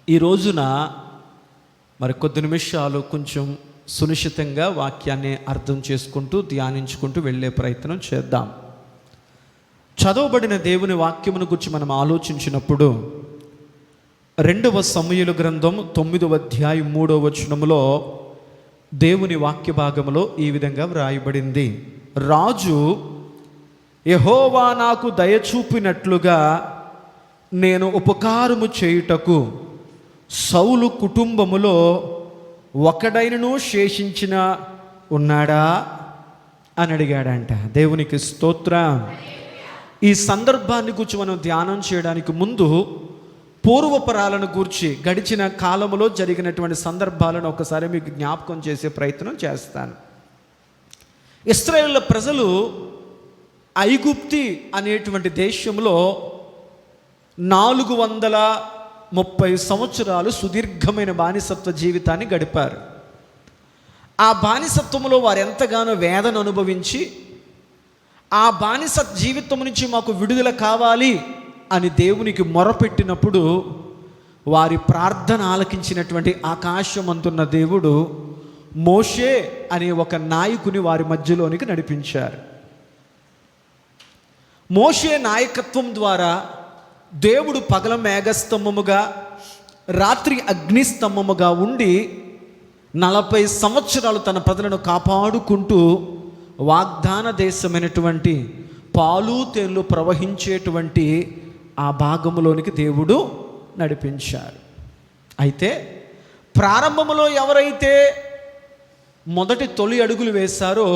ఈ రోజున మరి కొద్ది నిమిషాలు కొంచెం సునిశ్చితంగా వాక్యాన్ని అర్థం చేసుకుంటూ ధ్యానించుకుంటూ వెళ్ళే ప్రయత్నం చేద్దాం. చదవబడిన దేవుని వాక్యమును గురించి మనం ఆలోచించినప్పుడు 2వ సమూయేలు గ్రంథం 9వ అధ్యాయం 3వ వచనములో దేవుని వాక్య భాగములో ఈ విధంగా వ్రాయబడింది. రాజు యెహోవా నాకు దయచూపినట్లుగా నేను ఉపకారము చేయుటకు సౌలు కుటుంబములో ఒకడైనను శేషించిన ఉన్నాడా అని అడిగాడంట. దేవునికి స్తోత్రం. ఈ సందర్భాన్ని గురించి మనం ధ్యానం చేయడానికి ముందు పూర్వపరాలను గూర్చి గడిచిన కాలంలో జరిగినటువంటి సందర్భాలను ఒకసారి మీకు జ్ఞాపకం చేసే ప్రయత్నం చేస్తాను. ఇశ్రాయేలు ప్రజలు ఐగుప్తి అనేటువంటి దేశంలో 430 సంవత్సరాలు సుదీర్ఘమైన బానిసత్వ జీవితాన్ని గడిపారు. ఆ బానిసత్వంలో వారు ఎంతగానో వేదన అనుభవించి ఆ బానిస జీవితం నుంచి మాకు విడుదల కావాలి అని దేవునికి మొరపెట్టినప్పుడు వారి ప్రార్థన ఆలకించినటువంటి ఆకాశమంతున్న దేవుడు మోషే అనే ఒక నాయకుని వారి మధ్యలోనికి నడిపించారు. మోషే నాయకత్వం ద్వారా దేవుడు పగల మేఘస్తంభముగా రాత్రి అగ్నిస్తంభముగా ఉండి 40 సంవత్సరాలు తన ప్రజలను కాపాడుకుంటూ వాగ్దాన దేశమైనటువంటి పాలు తేళ్లు ప్రవహించేటువంటి ఆ భాగంలోనికి దేవుడు నడిపించారు. అయితే ప్రారంభంలో ఎవరైతే మొదటి తొలి అడుగులు వేశారో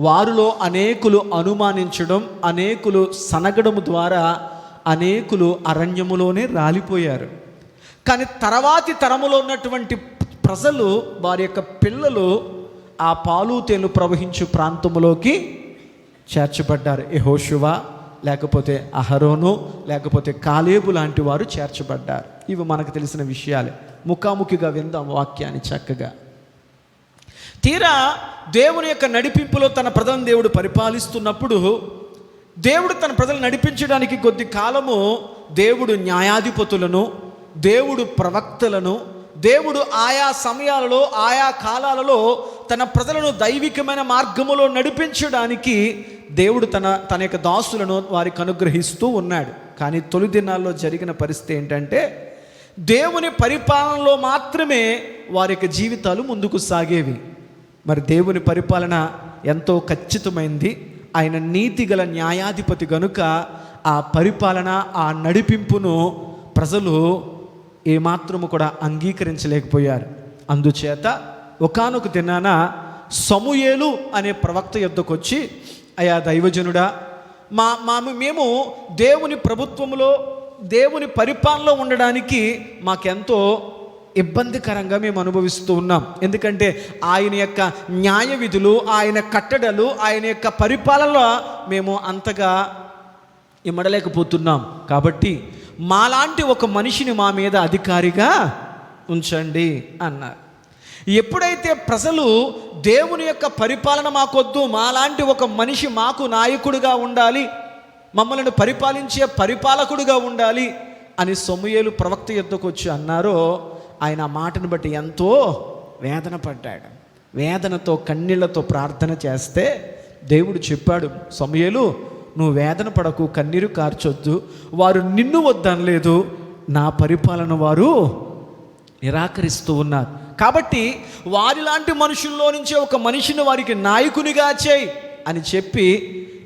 వారిలో అనేకులు అనుమానించడం, అనేకులు సనగడం ద్వారా అనేకులు అరణ్యములోనే రాలిపోయారు. కానీ తర్వాతి తరములో ఉన్నటువంటి ప్రజలు, వారి యొక్క పిల్లలు ఆ పాలు తేలు ప్రవహించు ప్రాంతంలోకి చేర్చబడ్డారు. యెహోషువ లేకపోతే అహరోను లేకపోతే కాలేబు లాంటి వారు చేర్చబడ్డారు. ఇవి మనకు తెలిసిన విషయాలే. ముఖాముఖిగా విందాం వాక్యాన్ని చక్కగా. తీరా దేవుని యొక్క నడిపింపులో తన ప్రజలను దేవుడు పరిపాలిస్తున్నప్పుడు దేవుడు తన ప్రజలు నడిపించడానికి కొద్ది కాలము దేవుడు న్యాయాధిపతులను, దేవుడు ప్రవక్తలను, దేవుడు ఆయా సమయాలలో ఆయా కాలాలలో తన ప్రజలను దైవికమైన మార్గములో నడిపించడానికి దేవుడు తన యొక్క దాసులను వారికి అనుగ్రహిస్తూ ఉన్నాడు. కానీ తొలి దినాల్లో జరిగిన పరిస్థితి ఏంటంటే దేవుని పరిపాలనలో మాత్రమే వారి యొక్క జీవితాలు ముందుకు సాగేవి. మరి దేవుని పరిపాలన ఎంతో ఖచ్చితమైంది. ఆయన నీతిగల న్యాయాధిపతి గనుక ఆ పరిపాలన, ఆ నడిపింపును ప్రజలు ఏమాత్రము కూడా అంగీకరించలేకపోయారు. అందుచేత ఒకానొక దినాన సమూయేలు అనే ప్రవక్త యొద్దకు వచ్చి, అయా దైవజనుడా, మేము దేవుని ప్రభుత్వంలో దేవుని పరిపాలనలో ఉండడానికి మాకెంతో ఇబ్బందికరంగా మేము అనుభవిస్తూ ఉన్నాం. ఎందుకంటే ఆయన యొక్క న్యాయ విధులు, ఆయన కట్టడలు, ఆయన యొక్క పరిపాలనలో మేము అంతగా ఇమ్మడలేకపోతున్నాం. కాబట్టి మాలాంటి ఒక మనిషిని మా మీద అధికారిగా ఉంచండి అన్నారు. ఎప్పుడైతే ప్రజలు దేవుని యొక్క పరిపాలన మాకొద్దు, మాలాంటి ఒక మనిషి మాకు నాయకుడిగా ఉండాలి, మమ్మల్ని పరిపాలించే పరిపాలకుడిగా ఉండాలి అని సమూయేలు ప్రవక్త యొద్దకు వచ్చి అన్నారో, ఆయన ఆ మాటను బట్టి ఎంతో వేదన పడ్డాడు. వేదనతో కన్నీళ్లతో ప్రార్థన చేస్తే దేవుడు చెప్పాడు, సమూయేలు నువ్వు వేదన పడకు, కన్నీరు కార్చొద్దు. వారు నిన్ను వద్దనలేదు, నా పరిపాలన వారు నిరాకరిస్తూ ఉన్నారు. కాబట్టి వారిలాంటి మనుషుల్లో నుంచే ఒక మనిషిని వారికి నాయకునిగా చేయి అని చెప్పి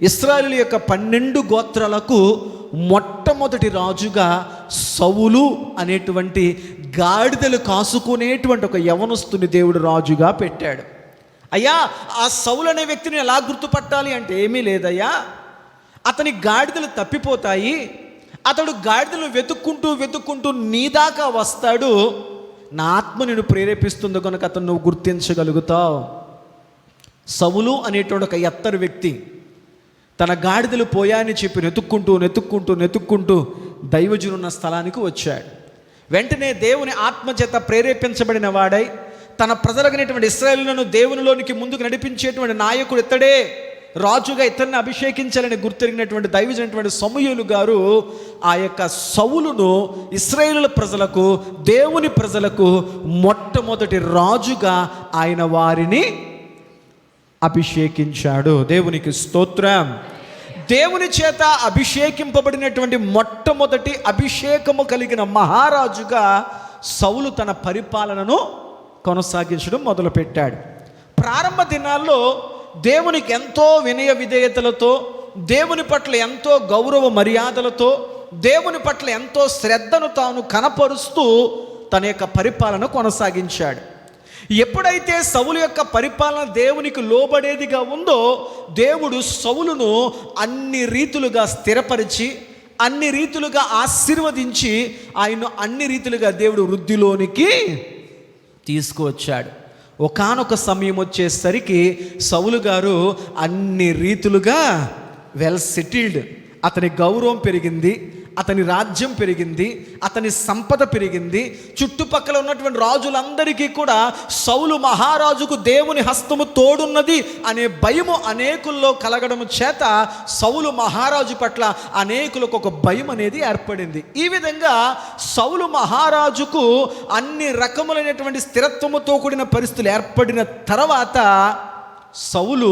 ఇశ్రాయేలు యొక్క 12 గోత్రాలకు మొట్టమొదటి రాజుగా సౌలు అనేటువంటి గాడిదలు కాసుకునేటువంటి ఒక యవనస్తుని దేవుడు రాజుగా పెట్టాడు. అయ్యా, ఆ సౌలు అనే వ్యక్తిని ఎలా గుర్తుపట్టాలి అంటే ఏమీ లేదయ్యా, అతని గాడిదలు తప్పిపోతాయి, అతడు గాడిదలను వెతుక్కుంటూ నీ దాకా వస్తాడు, నా ఆత్మ నిన్ను ప్రేరేపిస్తుంది కనుక అతను నువ్వు గుర్తించగలుగుతావు. సౌలు అనేటువంటి ఒక ఎత్తరు వ్యక్తి తన గాడిదలు పోయాని చెప్పి నెతుక్కుంటూ దైవజనున్న స్థలానికి వచ్చాడు. వెంటనే దేవుని ఆత్మచేత ప్రేరేపించబడిన వాడై తన ప్రజలగినటువంటి ఇశ్రాయేలులను దేవునిలోనికి ముందుకు నడిపించేటువంటి నాయకుడు ఇతడే, రాజుగా ఇతన్ని అభిషేకించాలని గుర్తెరిగినటువంటి దైవజనటువంటి సమూయేలు గారు ఆ యొక్క సౌలును ఇశ్రాయేలు ప్రజలకు, దేవుని ప్రజలకు మొట్టమొదటి రాజుగా ఆయన వారిని అభిషేకించాడు. దేవునికి స్తోత్రం. దేవుని చేత అభిషేకింపబడినటువంటి మొట్టమొదటి అభిషేకము కలిగిన మహారాజుగా సౌలు తన పరిపాలనను కొనసాగించడం మొదలుపెట్టాడు. ప్రారంభ దినాల్లో దేవునికి ఎంతో వినయ విధేయతలతో, దేవుని పట్ల ఎంతో గౌరవ మర్యాదలతో, దేవుని పట్ల ఎంతో శ్రద్ధను తాను కనపరుస్తూ తన యొక్క పరిపాలన కొనసాగించాడు. ఎప్పుడైతే సౌలు యొక్క పరిపాలన దేవునికి లోబడేదిగా ఉందో, దేవుడు సౌలును అన్ని రీతులుగా స్థిరపరిచి, అన్ని రీతులుగా ఆశీర్వదించి, ఆయన్ను అన్ని రీతులుగా దేవుడు వృద్ధిలోనికి తీసుకువచ్చాడు. ఒకానొక సమయం వచ్చేసరికి సౌలు గారు అన్ని రీతులుగా వెల్ సెటిల్డ్, అతని గౌరవం పెరిగింది, అతని రాజ్యం పెరిగింది, అతని సంపద పెరిగింది. చుట్టుపక్కల ఉన్నటువంటి రాజులందరికీ కూడా సౌలు మహారాజుకు దేవుని హస్తము తోడున్నది అనే భయము అనేకుల్లో కలగడం చేత సౌలు మహారాజు పట్ల అనేకులకు ఒక భయం అనేది ఏర్పడింది. ఈ విధంగా సౌలు మహారాజుకు అన్ని రకములైనటువంటి స్థిరత్వముతో కూడిన పరిస్థితులు ఏర్పడిన తర్వాత సౌలు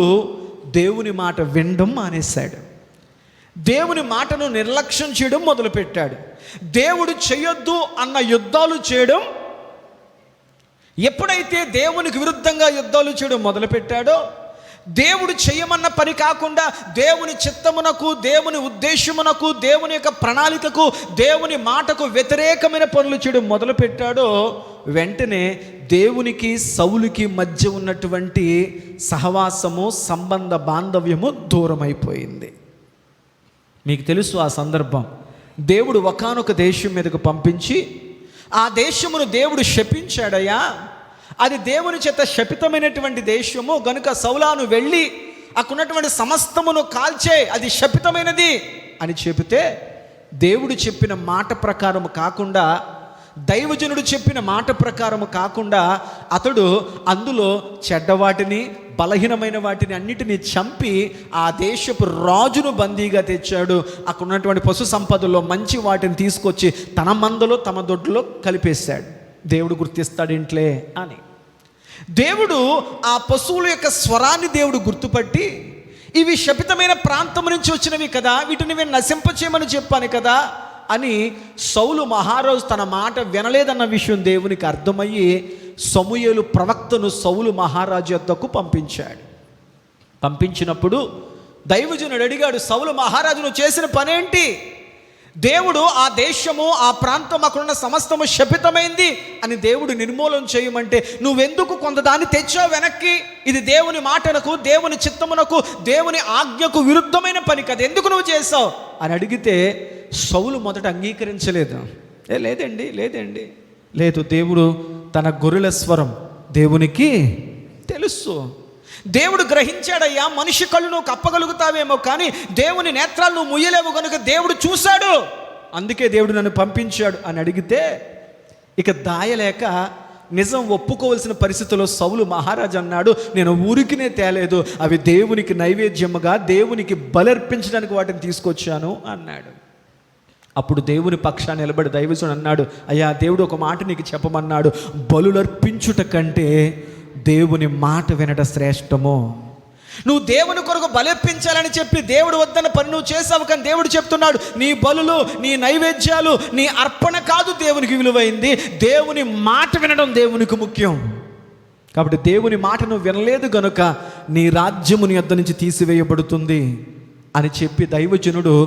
దేవుని మాట వినడం మానేశాడు. దేవుని మాటను నిర్లక్ష్యం చేయడం మొదలుపెట్టాడు. దేవుడు చేయొద్దు అన్న యుద్ధాలు చేయడం, ఎప్పుడైతే దేవునికి విరుద్ధంగా యుద్ధాలు చేయడం మొదలుపెట్టాడో, దేవుడు చేయమన్న పని కాకుండా దేవుని చిత్తమునకు, దేవుని ఉద్దేశమునకు, దేవుని యొక్క ప్రణాళికకు, దేవుని మాటకు వ్యతిరేకమైన పనులు చేయడం మొదలుపెట్టాడో, వెంటనే దేవునికి సౌలుకి మధ్య ఉన్నటువంటి సహవాసము, సంబంధ బాంధవ్యము దూరం అయిపోయింది. మీకు తెలుసు ఆ సందర్భం. దేవుడు ఒకానొక దేశం మీదకు పంపించి, ఆ దేశమును దేవుడు శపించాడయ్యా, అది దేవుని చేత శపితమైనటువంటి దేశము గనుక సౌలాను వెళ్ళి అక్కడున్నటువంటి సమస్తమును కాల్చే, అది శపితమైనది అని చెబితే, దేవుడు చెప్పిన మాట ప్రకారము కాకుండా, దైవజనుడు చెప్పిన మాట ప్రకారము కాకుండా అతడు అందులో చెడ్డవాటిని, బలహీనమైన వాటిని అన్నిటినీ చంపి ఆ దేశపు రాజును బందీగా తెచ్చాడు. అక్కడ ఉన్నటువంటి పశు సంపదలో మంచి వాటిని తీసుకొచ్చి తన మందలో, తమ దొడ్లో కలిపేశాడు. దేవుడు గుర్తిస్తాడింట్లే అని. దేవుడు ఆ పశువుల యొక్క స్వరాన్ని దేవుడు గుర్తుపట్టి, ఇవి శపితమైన ప్రాంతం నుంచి వచ్చినవి కదా, వీటిని నేను నశింపచేయమని చెప్పాను కదా అని సౌలు మహారాజు తన మాట వినలేదన్న విషయం దేవునికి అర్థమయ్యి సమూయేలు ప్రవక్తను సౌలు మహారాజు యొద్దకు పంపించాడు. పంపించినప్పుడు దైవజనుడు అడిగాడు, సౌలు మహారాజు నువ్వు చేసిన పనేంటి? దేవుడు ఆ దేశము, ఆ ప్రాంతం, అక్కడున్న సమస్తము శపితమైంది అని దేవుడు నిర్మూలన చేయమంటే నువ్వెందుకు కొంతదాన్ని తెచ్చావు వెనక్కి? ఇది దేవుని మాటలకు, దేవుని చిత్తమునకు, దేవుని ఆజ్ఞకు విరుద్ధమైన పని కదా, ఎందుకు నువ్వు చేసావు అని అడిగితే సౌలు మొదట అంగీకరించలేదు. లేదు, దేవుడు తన గొర్రెల స్వరం దేవునికి తెలుసు. దేవుడు గ్రహించాడయ్యా, మనిషి కళ్ళు నువ్వు కప్పగలుగుతావేమో కానీ దేవుని నేత్రాలు నువ్వు ముయ్యలేవు కనుక దేవుడు చూశాడు, అందుకే దేవుడు నన్ను పంపించాడు అని అడిగితే ఇక దాయలేక నిజం ఒప్పుకోవలసిన పరిస్థితుల్లో సౌలు మహారాజు అన్నాడు, నేను ఊరికినే తేలేదు, అవి దేవునికి నైవేద్యముగా, దేవునికి బలర్పించడానికి వాటిని తీసుకొచ్చాను అన్నాడు. అప్పుడు దేవుని పక్షాన్ని నిలబడి దైవజనుడు అన్నాడు, అయ్యా దేవుడు ఒక మాట నీకు చెప్పమన్నాడు, బలులర్పించుట కంటే దేవుని మాట వినట శ్రేష్టము. నువ్వు దేవుని కొరకు బలర్పించాలని చెప్పి దేవుడు వద్దన్న పని నువ్వు చేసావు, కానీ దేవుడు చెప్తున్నాడు, నీ బలులు, నీ నైవేద్యాలు, నీ అర్పణ కాదు దేవునికి విలువైంది, దేవుని మాట వినడం దేవునికి ముఖ్యం. కాబట్టి దేవుని మాట నువ్వు వినలేదు గనుక నీ రాజ్యము నీ వద్ద నుంచి తీసివేయబడుతుంది అని చెప్పి దైవజనుడు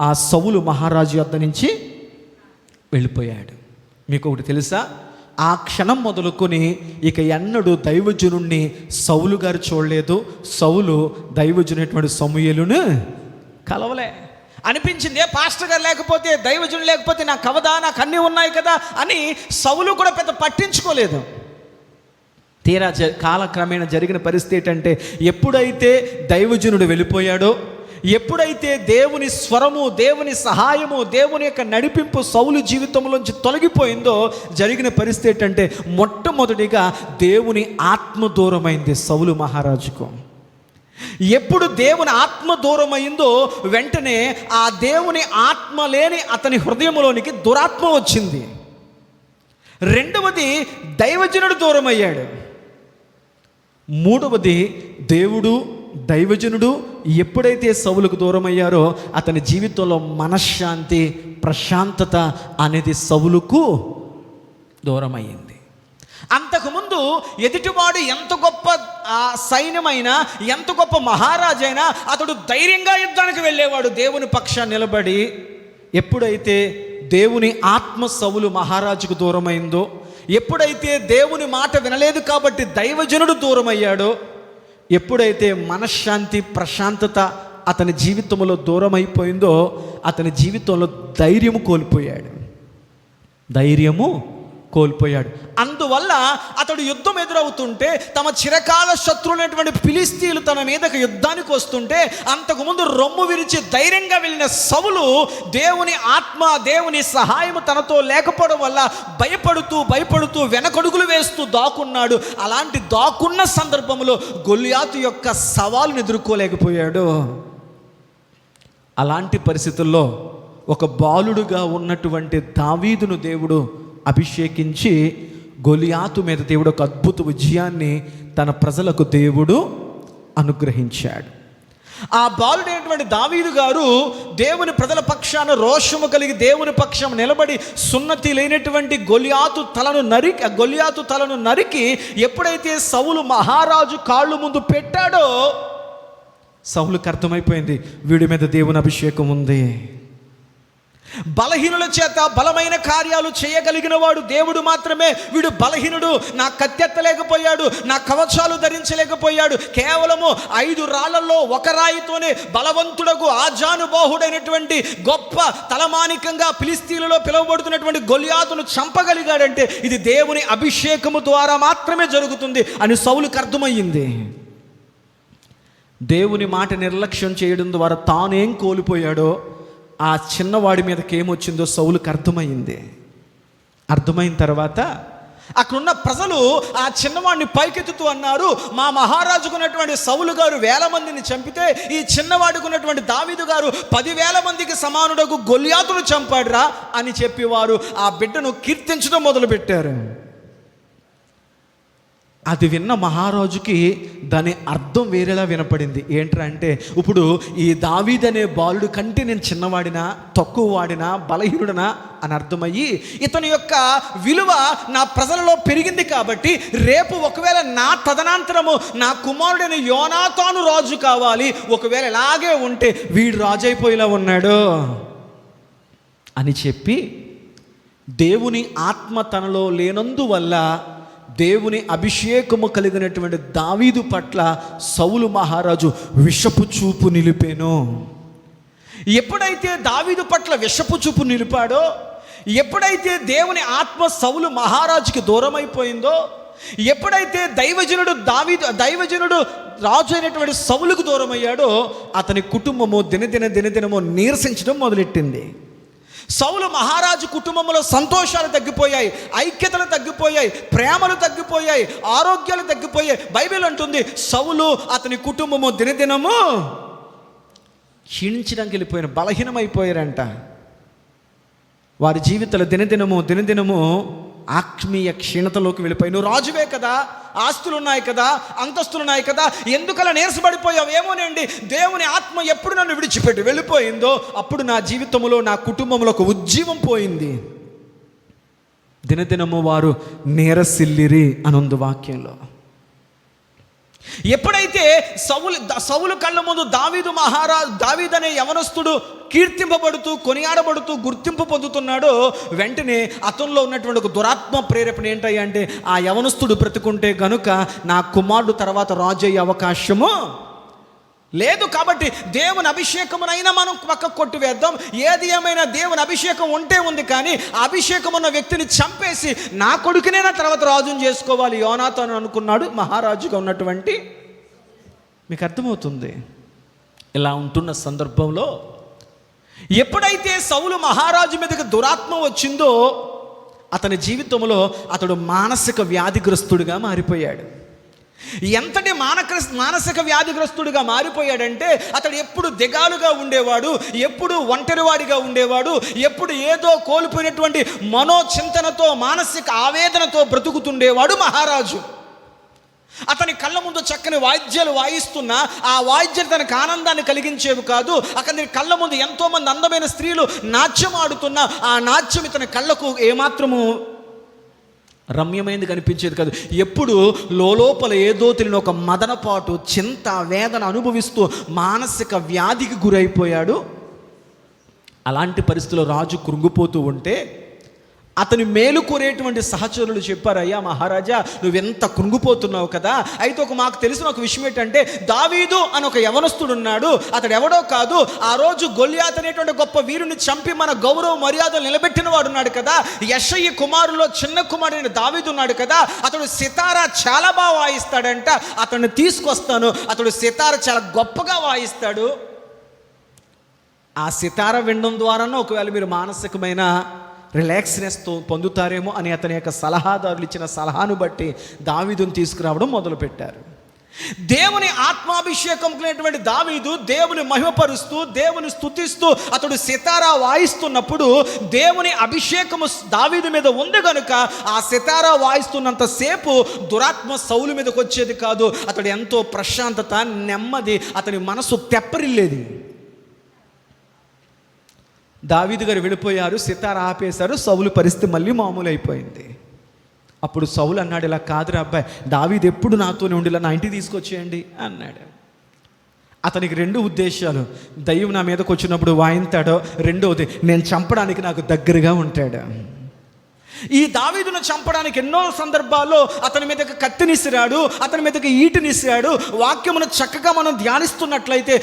ఆ సౌలు మహారాజు యొద్ద నుంచి వెళ్ళిపోయాడు. మీకు ఒకటి తెలుసా, ఆ క్షణం మొదలుకొని ఇక ఎన్నడూ దైవజనుణ్ణి సౌలు గారు చూడలేదు, సౌలు దైవజనుడైనటువంటి సమూయేలును కలవలే. అనిపించింది, ఏ పాస్టర్ గారు లేకపోతే, దైవజనుడు లేకపోతే నాకు కవదా, నాకు అన్నీ ఉన్నాయి కదా అని సౌలు కూడా పెద్ద పట్టించుకోలేదు. తీరా కాలక్రమేణా జరిగిన పరిస్థితి ఏంటంటే, ఎప్పుడైతే దైవజనుడు వెళ్ళిపోయాడో, ఎప్పుడైతే దేవుని స్వరము, దేవుని సహాయము, దేవుని యొక్క నడిపింపు సౌలు జీవితంలోంచి తొలగిపోయిందో, జరిగిన పరిస్థితి ఏంటంటే మొట్టమొదటిగా దేవుని ఆత్మ దూరమైంది సౌలు మహారాజుకు. ఎప్పుడు దేవుని ఆత్మ దూరమైందో వెంటనే ఆ దేవుని ఆత్మ లేని అతని హృదయంలోనికి దురాత్మ వచ్చింది. రెండవది, దైవజనుడు దూరమయ్యాడు. మూడవది, దేవుడు దైవజనుడు ఎప్పుడైతే సౌలుకు దూరమయ్యారో అతని జీవితంలో మనశ్శాంతి, ప్రశాంతత అనేది సౌలుకు దూరమయ్యింది. అంతకుముందు ఎదుటివాడు ఎంత గొప్ప సైన్యమైనా, ఎంత గొప్ప మహారాజైనా అతడు ధైర్యంగా యుద్ధానికి వెళ్ళేవాడు దేవుని పక్షాన్ని నిలబడి. ఎప్పుడైతే దేవుని ఆత్మ సౌలు మహారాజుకు దూరమైందో, ఎప్పుడైతే దేవుని మాట వినలేదు కాబట్టి దైవజనుడు దూరమయ్యాడో, ఎప్పుడైతే మనశ్శాంతి, ప్రశాంతత అతని జీవితంలో దూరమైపోయిందో అతని జీవితంలో ధైర్యము కోల్పోయాడు. అందువల్ల అతడు యుద్ధం ఎదురవుతుంటే, తమ చిరకాల శత్రువులైనటువంటి ఫిలిస్తీయులు తన మీదకి యుద్ధానికి వస్తుంటే, అంతకుముందు రొమ్ము విరిచి ధైర్యంగా వెళ్ళిన సౌలు దేవుని ఆత్మ, దేవుని సహాయం తనతో లేకపోవడం వల్ల భయపడుతూ వెనకడుగులు వేస్తూ దాక్కున్నాడు. అలాంటి దాక్కున్న సందర్భంలో గొల్యాతు యొక్క సవాలును ఎదుర్కోలేకపోయాడు. అలాంటి పరిస్థితుల్లో ఒక బాలుడుగా ఉన్నటువంటి దావీదును దేవుడు అభిషేకించి గొలియాతు మీద దేవుడు ఒక అద్భుత విజయాన్ని తన ప్రజలకు దేవుడు అనుగ్రహించాడు. ఆ బాలుడైనటువంటి దావీదు గారు దేవుని ప్రజల పక్షాన రోషము కలిగి దేవుని పక్షం నిలబడి సున్నతి లేనటువంటి గొలియాతు తలను నరికి ఎప్పుడైతే సౌలు మహారాజు కాళ్ళు ముందు పెట్టాడో సౌలుకు అర్థమైపోయింది, వీడి మీద దేవుని అభిషేకం ఉంది. బలహీనుల చేత బలమైన కార్యాలు చేయగలిగిన వాడు దేవుడు మాత్రమే. వీడు బలహీనుడు, నా కత్తెత్తలేకపోయాడు, నా కవచాలు ధరించలేకపోయాడు. కేవలము 5 రాళ్లలో ఒక రాయితోనే బలవంతుడకు ఆజానుబాహుడైనటువంటి గొప్ప తలమానికంగా ఫిలిస్తీయులలో పిలువబడుతున్నటువంటి గొలియాతును చంపగలిగాడంటే ఇది దేవుని అభిషేకము ద్వారా మాత్రమే జరుగుతుంది అని సౌలుకు అర్థమయ్యింది. దేవుని మాట నిర్లక్ష్యం చేయడం ద్వారా తానేం కోల్పోయాడో ఆ చిన్నవాడి మీదకి ఏమొచ్చిందో సౌలుకు అర్థమైన తర్వాత అక్కడున్న ప్రజలు ఆ చిన్నవాడిని పైకెత్తుతూ అన్నారు, మా మహారాజుకు ఉన్నటువంటి సౌలు గారు 1000 మందిని చంపితే ఈ చిన్నవాడికి ఉన్నటువంటి దావీదు గారు 10,000 మందికి సమానుడకు గొలియాతును చంపాడురా అని చెప్పి వారు ఆ బిడ్డను కీర్తించడం మొదలుపెట్టారు. అది విన్న మహారాజుకి దాని అర్థం వేరేలా వినపడింది. ఏంట్రా అంటే, ఇప్పుడు ఈ దావీదనే బాలుడు కంటే నేను చిన్నవాడినా, తక్కువ వాడినా, బలహీనుడనా అని అర్థమయ్యి ఇతని యొక్క విలువ నా ప్రజలలో పెరిగింది కాబట్టి రేపు ఒకవేళ నా తదనంతరము నా కుమారుడైన యోనాతాను రాజు కావాలి, ఒకవేళ ఇలాగే ఉంటే వీడు రాజు అయిపోయేలా ఉన్నాడు అని చెప్పి దేవుని ఆత్మ తనలో లేనందువల్ల దేవుని అభిషేకము కలిగినటువంటి దావీదు పట్ల సౌలు మహారాజు విషపు చూపు నిలిపాను. ఎప్పుడైతే దావీదు పట్ల విషపు చూపు నిలిపాడో, ఎప్పుడైతే దేవుని ఆత్మ సౌలు మహారాజుకి దూరమైపోయిందో, ఎప్పుడైతే దైవజనుడు రాజు అయినటువంటి సౌలుకు దూరమయ్యాడో అతని కుటుంబము దినదినము నీరసించడం మొదలెట్టింది. సౌలు మహారాజు కుటుంబంలో సంతోషాలు తగ్గిపోయాయి, ఐక్యతలు తగ్గిపోయాయి, ప్రేమలు తగ్గిపోయాయి, ఆరోగ్యాలు తగ్గిపోయాయి. బైబిల్ అంటుంది సౌలు అతని కుటుంబము దినదినము క్షీణించడానికి వెళ్ళిపోయిన, బలహీనమైపోయారంట. వారి జీవితాలు దినదినము ఆత్మీయ క్షీణతలోకి వెళ్ళిపోయి, నువ్వు రాజువే కదా, ఆస్తులు ఉన్నాయి కదా, అంతస్తులు ఉన్నాయి కదా, ఎందుకలా నీరసపడిపోయావు? ఏమోనండి, దేవుని ఆత్మ ఎప్పుడు నన్ను విడిచిపెట్టి వెళ్ళిపోయిందో అప్పుడు నా జీవితంలో, నా కుటుంబంలో ఒక ఉజ్జీవం పోయింది. దినదినము వారు నీరసిల్లిరి అనుంది వాక్యంలో. ఎప్పుడైతే సౌలు కళ్ళ ముందు దావీదు అనే యవనస్తుడు కీర్తింపబడుతూ, కొనియాడబడుతూ, గుర్తింపు పొందుతున్నాడో వెంటనే అతనిలో ఉన్నటువంటి ఒక దురాత్మ ప్రేరేపణ ఏంటంటే, ఆ యవనస్తుడు బ్రతుకుంటే గనుక నా కుమారుడు తర్వాత రాజు అయ్యే అవకాశము లేదు, కాబట్టి దేవుని అభిషేకమునైనా మనం పక్కకు కొట్టివేద్దాం. ఏది ఏమైనా దేవుని అభిషేకం ఉంటే ఉంది, కానీ అభిషేకం ఉన్న వ్యక్తిని చంపేసి నా కొడుకునేనా తర్వాత రాజుని చేసుకోవాలి యోనాతాను అనుకున్నాడు మహారాజుగా ఉన్నటువంటి. మీకు అర్థమవుతుంది? ఇలా ఉంటున్న సందర్భంలో ఎప్పుడైతే సౌలు మహారాజు మీదకి దురాత్మ వచ్చిందో అతని జీవితంలో అతడు మానసిక వ్యాధిగ్రస్తుడిగా మారిపోయాడు. ఎంతటి మానసిక వ్యాధిగ్రస్తుడిగా మారిపోయాడంటే అతడు ఎప్పుడు దిగాలుగా ఉండేవాడు, ఎప్పుడు ఒంటరివాడిగా ఉండేవాడు, ఎప్పుడు ఏదో కోల్పోయినటువంటి మనోచింతనతో మానసిక ఆవేదనతో బ్రతుకుతుండేవాడు మహారాజు. అతని కళ్ళ ముందు చక్కని వాయిద్యాలు వాయిస్తున్నా ఆ వాయిద్యాలు తనకు ఆనందాన్ని కలిగించేవి కాదు. అతని కళ్ళ ముందు ఎంతోమంది అందమైన స్త్రీలు నాట్యం ఆడుతున్నా ఆ నాట్యం ఇతని కళ్ళకు ఏమాత్రము రమ్యమైనది కనిపించేది కాదు. ఎప్పుడు లోపల ఏదో తెలియని ఒక మదనపాటు, చింత, వేదన అనుభవిస్తూ మానసిక వ్యాధికి గురైపోయాడు. అలాంటి పరిస్థితుల్లో రాజు కృంగిపోతూ ఉంటే అతని మేలు కోరేటువంటి సహచరులు చెప్పారు, అయ్యా మహారాజా నువ్వెంత కృంగిపోతున్నావు కదా, అయితే మాకు తెలిసిన ఒక విషయం ఏంటంటే దావీదు అని ఒక యవనస్తుడు ఉన్నాడు, అతడు ఎవడో కాదు, ఆ రోజు గొల్యాతు అనేటువంటి గొప్ప వీరుని చంపి మన గౌరవ మర్యాదలు నిలబెట్టిన వాడు ఉన్నాడు కదా, యెషయి కుమారులో చిన్న కుమారుడైన దావీదు ఉన్నాడు కదా, అతడు సితారా చాలా బాగా వాయిస్తాడంట, అతన్ని తీసుకొస్తాను, అతడు సితారా చాలా గొప్పగా వాయిస్తాడు, ఆ సితారా వినడం ద్వారానో ఒకవేళ మీరు మానసికమైన రిలాక్స్నెస్ పొందుతారేమో అని అతని యొక్క సలహాదారులు ఇచ్చిన సలహాను బట్టి దావీదును తీసుకురావడం మొదలుపెట్టారు. దేవుని ఆత్మాభిషేకం కలిగినటువంటి దావీదు దేవుని మహిమపరుస్తూ దేవుని స్తుతిస్తూ అతడు సితారా వాయిస్తున్నప్పుడు దేవుని అభిషేకము దావీదు మీద ఉంది కనుక ఆ సితారా వాయిస్తున్నంతసేపు దురాత్మ సౌలు మీదకి వచ్చేది కాదు. అతడు ఎంతో ప్రశాంతత, నెమ్మది, అతని మనసు తెప్పరిల్లేది. దావీదు గారు వెళ్ళిపోయారు, సితారా ఆపేశారు, సౌలు పరిస్థితి మళ్ళీ మామూలు అయిపోయింది. అప్పుడు సౌలు అన్నాడు, ఇలా కాదురా అబ్బాయి, దావీదు ఎప్పుడు నాతోనే ఉండి ఇలా నా ఇంటికి తీసుకొచ్చేయండి అన్నాడు. అతనికి రెండు ఉద్దేశాలు, దయ్యం నా మీదకి వచ్చినప్పుడు వాయింతాడో, రెండవది నేను చంపడానికి నాకు దగ్గరగా ఉంటాడు. ఈ దావీదును చంపడానికి ఎన్నో సందర్భాల్లో అతని మీదకి కత్తినిసిరాడు, అతని మీదకి ఈటునిసిరాడు. వాక్యమును చక్కగా మనం ధ్యానిస్తున్నట్లయితే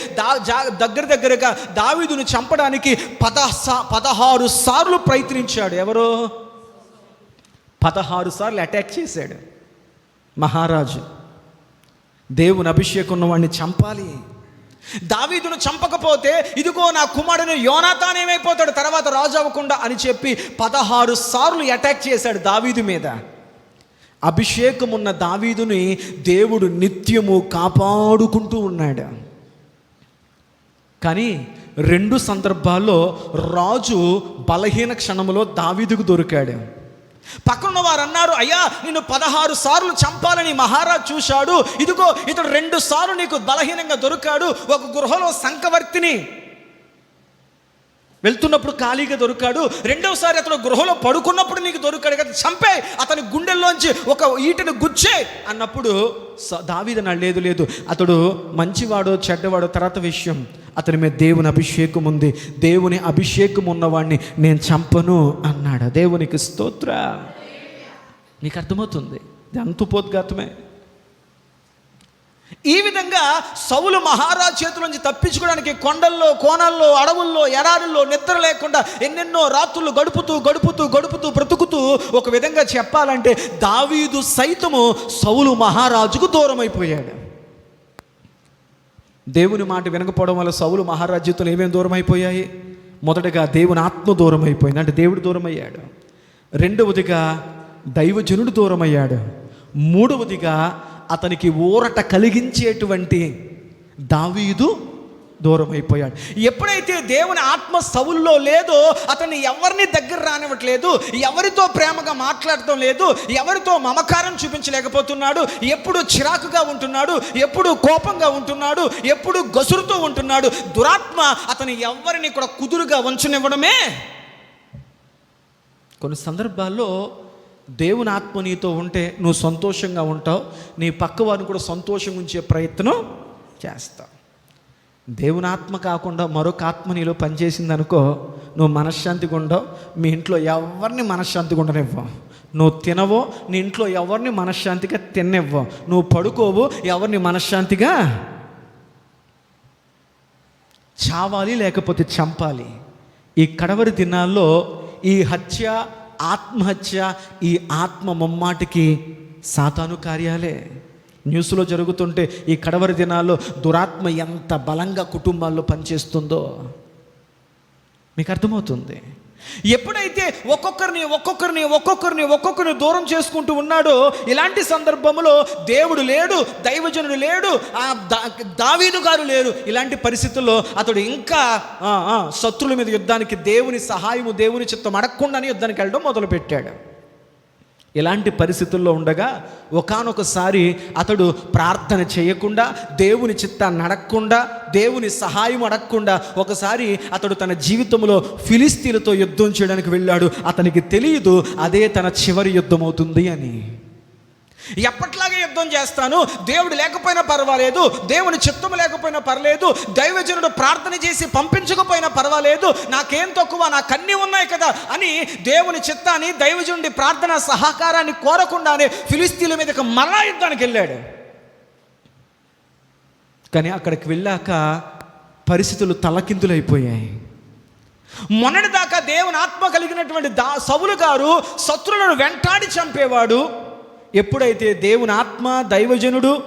దగ్గరగా దావీదును చంపడానికి 16 సార్లు ప్రయత్నించాడు. ఎవరో 16 సార్లు అటాక్ చేశాడు మహారాజు. దేవుని అభిషేకం ఉన్నవాడిని చంపాలి. దావీదును చంపకపోతే ఇదిగో నా కుమారుని యోనాతాన్ ఏమైపోతాడు, తర్వాత రాజు అవ్వకుండా అని చెప్పి 16 సార్లు అటాక్ చేశాడు దావీదు మీద. అభిషేకం ఉన్న దావీదుని దేవుడు నిత్యము కాపాడుకుంటూ ఉన్నాడు. కానీ 2 సందర్భాల్లో రాజు బలహీన క్షణంలో దావీదుకు దొరికాడు. పక్కన వారు అన్నారు, అయ్యా నిన్ను 16 సార్లు చంపాలని మహారాజు చూశాడు, ఇదిగో ఇతడు 2 సార్లు నీకు బలహీనంగా దొరికాడు. ఒక గృహలో సంకవర్తిని వెళ్తున్నప్పుడు ఖాళీగా దొరికాడు, రెండవసారి అతడు గృహలో పడుకున్నప్పుడు నీకు దొరికాడు కదా, చంపే అతని గుండెల్లోంచి ఒక ఈటను గుచ్చే అన్నప్పుడు దావీదు అన్నాడు, లేదు అతడు మంచివాడో చెడ్డవాడో తర్వాత విషయం, అతని మీద దేవుని అభిషేకం ఉంది, దేవుని అభిషేకం ఉన్నవాడిని నేను చంపను అన్నాడు. దేవునికి స్తోత్ర. నీకు అర్థమవుతుంది, అంతుపోద్ఘాతమే. ఈ విధంగా సౌలు మహారాజు చేతుల నుంచి తప్పించుకోవడానికి కొండల్లో, కోణాల్లో, అడవుల్లో, ఎడారుల్లో నిద్ర లేకుండా ఎన్నెన్నో రాత్రులు గడుపుతూ బ్రతుకుతూ ఒక విధంగా చెప్పాలంటే దావీదు సైతము సౌలు మహారాజుకు దూరం అయిపోయాడు. దేవుని మాట వినకపోవడం వల్ల సౌలు మహారాజు చేతులు ఏమేమి దూరం అయిపోయాయి? మొదటగా దేవుని ఆత్మ దూరం అయిపోయింది, అంటే దేవుడు దూరం అయ్యాడు. రెండవదిగా దైవజనుడు దూరం అయ్యాడు. మూడవదిగా అతనికి ఊరట కలిగించేటువంటి దావీదు దూరం అయిపోయాడు. ఎప్పుడైతే దేవుని ఆత్మ సౌలులో లేదో అతన్ని ఎవరిని దగ్గర రానివ్వట్లేదు, ఎవరితో ప్రేమగా మాట్లాడటం లేదు, ఎవరితో మమకారం చూపించలేకపోతున్నాడు, ఎప్పుడు చిరాకుగా ఉంటున్నాడు, ఎప్పుడు కోపంగా ఉంటున్నాడు, ఎప్పుడు గసురుతూ ఉంటున్నాడు. దురాత్మ అతని ఎవరిని కూడా కుదురుగా ఉంచనివ్వడమే. కొన్ని సందర్భాల్లో దేవుని ఆత్మ నీతో ఉంటే నువ్వు సంతోషంగా ఉంటావు, నీ పక్క వారిని కూడా సంతోషంగా ఉంచే ప్రయత్నం చేస్తావు. దేవుని ఆత్మ కాకుండా మరొక ఆత్మ నీలో పనిచేసింది అనుకో, నువ్వు మనశ్శాంతిగా ఉండవు, మీ ఇంట్లో ఎవరిని మనశ్శాంతిగా ఉండనివ్వవు, నువ్వు తినవో, నీ ఇంట్లో ఎవరిని మనశ్శాంతిగా తినివ్వవు, నువ్వు పడుకోవు, ఎవరిని మనశ్శాంతిగా చావాలి లేకపోతే చంపాలి. ఈ కడవరి దినాల్లో ఈ హత్య, ఆత్మహత్య, ఈ ఆత్మ ముమ్మాటికి సాతాను కార్యాలే. న్యూస్లో జరుగుతుంటే ఈ కడవరి దినాల్లో దురాత్మ ఎంత బలంగా కుటుంబాల్లో పనిచేస్తుందో మీకు అర్థమవుతుంది. ఎప్పుడైతే ఒక్కొక్కరిని దూరం చేసుకుంటూ ఉన్నాడో, ఇలాంటి సందర్భంలో దేవుడు లేడు, దైవజనుడు లేడు, దావీదు గారు లేరు. ఇలాంటి పరిస్థితుల్లో అతడు ఇంకా శత్రువుల మీద యుద్ధానికి దేవుని సహాయము, దేవుని చిత్తం అడగకుండానే యుద్ధానికి వెళ్ళడం మొదలుపెట్టాడు. ఇలాంటి పరిస్థితుల్లో ఉండగా ఒకానొకసారి అతడు ప్రార్థన చేయకుండా, దేవుని చిత్తాన్ని అడగకుండా, దేవుని సహాయం అడగకుండా ఒకసారి అతడు తన జీవితంలో ఫిలిస్తీన్లతో యుద్ధం చేయడానికి వెళ్ళాడు. అతనికి తెలియదు అదే తన చివరి యుద్ధం అవుతుంది అని. ఎప్పట్లాగే యుద్ధం చేస్తాను, దేవుడు లేకపోయినా పర్వాలేదు, దేవుని చిత్తం లేకపోయినా పర్లేదు, దైవజనుడు ప్రార్థన చేసి పంపించకపోయినా పర్వాలేదు, నాకేం తక్కువ, నాకన్నీ ఉన్నాయి కదా అని దేవుని చిత్తాన్ని, దైవజనుడి ప్రార్థన సహకారాన్ని కోరకుండానే ఫిలిస్తీన్ల మీదకి మరలా యుద్ధానికి వెళ్ళాడు. కానీ అక్కడికి వెళ్ళాక పరిస్థితులు తలకిందులైపోయాయి. మొన్నటిదాకా దేవుని ఆత్మ కలిగినటువంటి సౌలు గారు శత్రువులను వెంటాడి చంపేవాడు. ఎప్పుడైతే దేవుని ఆత్మ, దైవజనుడు,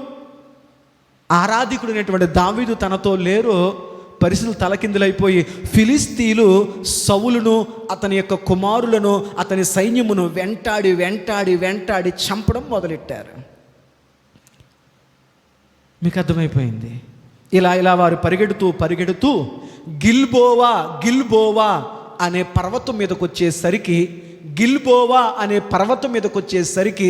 ఆరాధికుడైనటువంటి దావీదు తనతో లేరో పరిస్థితులు తలకిందులైపోయి ఫిలిస్తీన్లు సౌలును, అతని యొక్క కుమారులను, అతని సైన్యమును వెంటాడి చంపడం మొదలెట్టారు. మీకు అర్థమైపోయింది. ఇలా వారు పరిగెడుతూ గిల్బోవా అనే పర్వతం మీదకి వచ్చేసరికి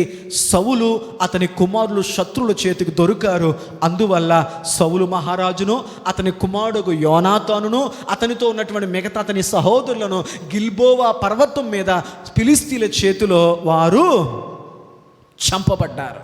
సౌలు, అతని కుమారులు శత్రువుల చేతికి దొరికారు. అందువల్ల సౌలు మహారాజును, అతని కుమారుడు యోనాతానును, అతనితో ఉన్నటువంటి మిగతా అతని సహోదరులను గిల్బోవా పర్వతం మీద ఫిలిస్తీన్ల చేతిలో వారు చంపబడ్డారు.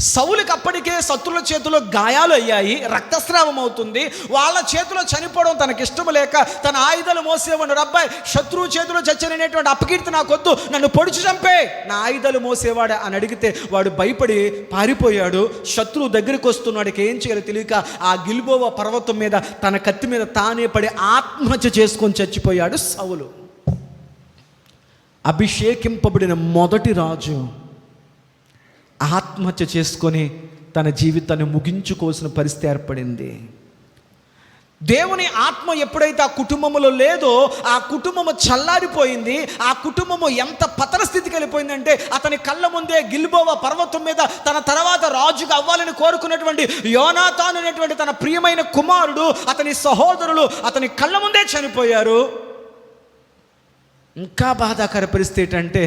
సౌలుకి అప్పటికే శత్రుల చేతిలో గాయాలు అయ్యాయి, రక్తస్రావం అవుతుంది. వాళ్ళ చేతిలో చనిపోవడం తనకి ఇష్టం లేక తన ఆయుధాలు మోసేవాడు. అబ్బాయి, శత్రువు చేతిలో చచ్చనేటువంటి అపకీర్తి నాకొద్దు, నన్ను పొడిచి చంపే, నా ఆయుధాలు మోసేవాడు అని అడిగితే వాడు భయపడి పారిపోయాడు. శత్రువు దగ్గరికి వస్తున్నాడికి ఏం చేయాలో తెలియక ఆ గిల్బోవా పర్వతం మీద తన కత్తి మీద తానే పడి ఆత్మహత్య చేసుకొని చచ్చిపోయాడు సౌలు. అభిషేకింపబడిన మొదటి రాజు ఆత్మహత్య చేసుకొని తన జీవితాన్ని ముగించుకోవాల్సిన పరిస్థితి ఏర్పడింది. దేవుని ఆత్మ ఎప్పుడైతే ఆ కుటుంబంలో లేదో ఆ కుటుంబము చల్లారిపోయింది. ఆ కుటుంబము ఎంత పతన స్థితికి వెళ్ళిపోయిందంటే అతని కళ్ళ ముందే గిల్బోవా పర్వతం మీద తన తర్వాత రాజుగా అవ్వాలని కోరుకున్నటువంటి యోనాతాను అనేటువంటి తన ప్రియమైన కుమారుడు, అతని సహోదరులు అతని కళ్ళ ముందే చనిపోయారు. ఇంకా బాధాకర పరిస్థితి ఏంటంటే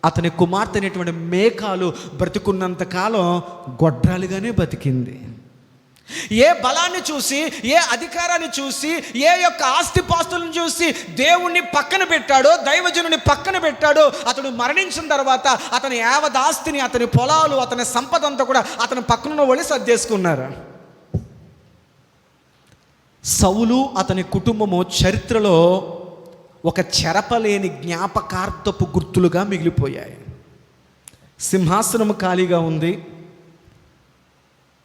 అతని కుమార్తె అనేటువంటి మేకాలు బ్రతుకున్నంత కాలం గొడ్రాలుగానే బతికింది. ఏ బలాన్ని చూసి, ఏ అధికారాన్ని చూసి, ఏ యొక్క ఆస్తిపాస్తులను చూసి దేవుణ్ణి పక్కన పెట్టాడో, దైవజనుని పక్కన పెట్టాడో, అతడు మరణించిన తర్వాత అతని యావదాస్తిని, అతని పొలాలు, అతని సంపద అంతా కూడా అతని పక్కన వాళ్ళు సర్దేసుకున్నారు. సౌలు అతని కుటుంబము చరిత్రలో ఒక చెరపలేని జ్ఞాపకార్థపు గుర్తులుగా మిగిలిపోయాయి. సింహాసనం ఖాళీగా ఉంది.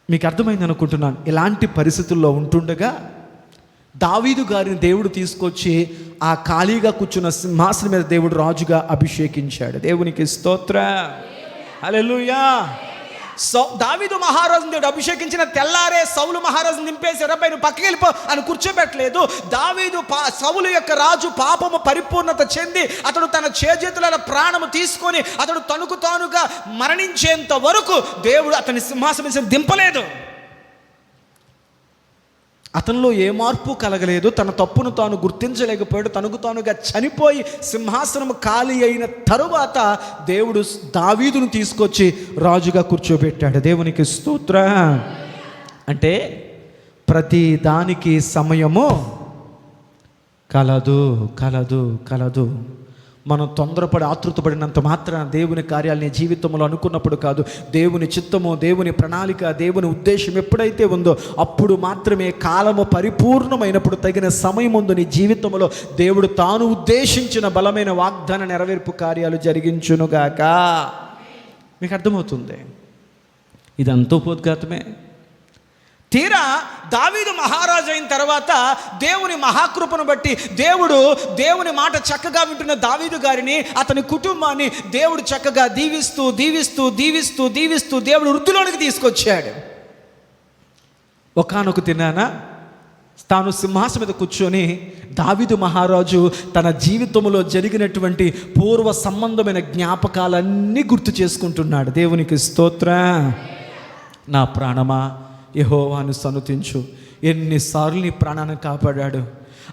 మీకు అర్థమైంది అనుకుంటున్నాను. ఇలాంటి పరిస్థితుల్లో ఉంటుండగా దావీదు గారిని దేవుడు తీసుకొచ్చి ఆ ఖాళీగా కూర్చున్న సింహాసనం మీద దేవుడు రాజుగా అభిషేకించాడు. దేవునికి స్తోత్రం, హల్లెలూయా. దావీదు మహారాజుని దేవుడు అభిషేకించిన తెల్లారే సౌలు మహారాజుని దింపేసి రబ్బాయి నువ్వు పక్కకి వెళ్ళిపో అని కూర్చోబెట్టలేదు. దావీదు సౌలు యొక్క రాజు పాపము పరిపూర్ణత చెంది అతడు తన చేతుల ప్రాణము తీసుకొని అతడు తనకు తానుగా మరణించేంత వరకు దేవుడు అతని సింహాసనం దింపలేదు. అతనిలో ఏ మార్పు కలగలేదు. తన తప్పును తాను గుర్తించలేకపోయాడు. తనకు తానుగా చనిపోయి సింహాసనం ఖాళీ అయిన తరువాత దేవుడు దావీదును తీసుకొచ్చి రాజుగా కూర్చోబెట్టాడు. దేవునికి స్తోత్రం. అంటే ప్రతి దానికి సమయము కలదు. మనం తొందరపడి ఆతృతపడినంత మాత్రాన దేవుని కార్యాలని జీవితంలో అనుకున్నప్పుడు కాదు. దేవుని చిత్తము, దేవుని ప్రణాళిక, దేవుని ఉద్దేశం ఎప్పుడైతే ఉందో అప్పుడు మాత్రమే కాలము పరిపూర్ణమైనప్పుడు తగిన సమయం ముందు నీ జీవితంలో దేవుడు తాను ఉద్దేశించిన బలమైన వాగ్దాన నెరవేర్పు కార్యాలు జరిగించునుగాక. మీకు అర్థమవుతుంది? ఇదంతా ఉపోద్ఘాతమే. తీరా దావీదు మహారాజు అయిన తర్వాత దేవుని మహాకృపను బట్టి దేవుని మాట చక్కగా వింటున్న దావీదు గారిని, అతని కుటుంబాన్ని దేవుడు చక్కగా దీవిస్తూ దేవుడు వృద్ధిలోనికి తీసుకొచ్చాడు. ఒకానొక దినాన తాను సింహాసనం మీద కూర్చొని దావీదు మహారాజు తన జీవితంలో జరిగినటువంటి పూర్వ సంబంధమైన జ్ఞాపకాలన్నీ గుర్తు చేసుకుంటున్నాడు. దేవునికి స్తోత్రం. నా ప్రాణమా యెహోవాను సన్నుతించు, ఎన్నిసార్లు నీ ప్రాణాన్ని కాపాడాడు.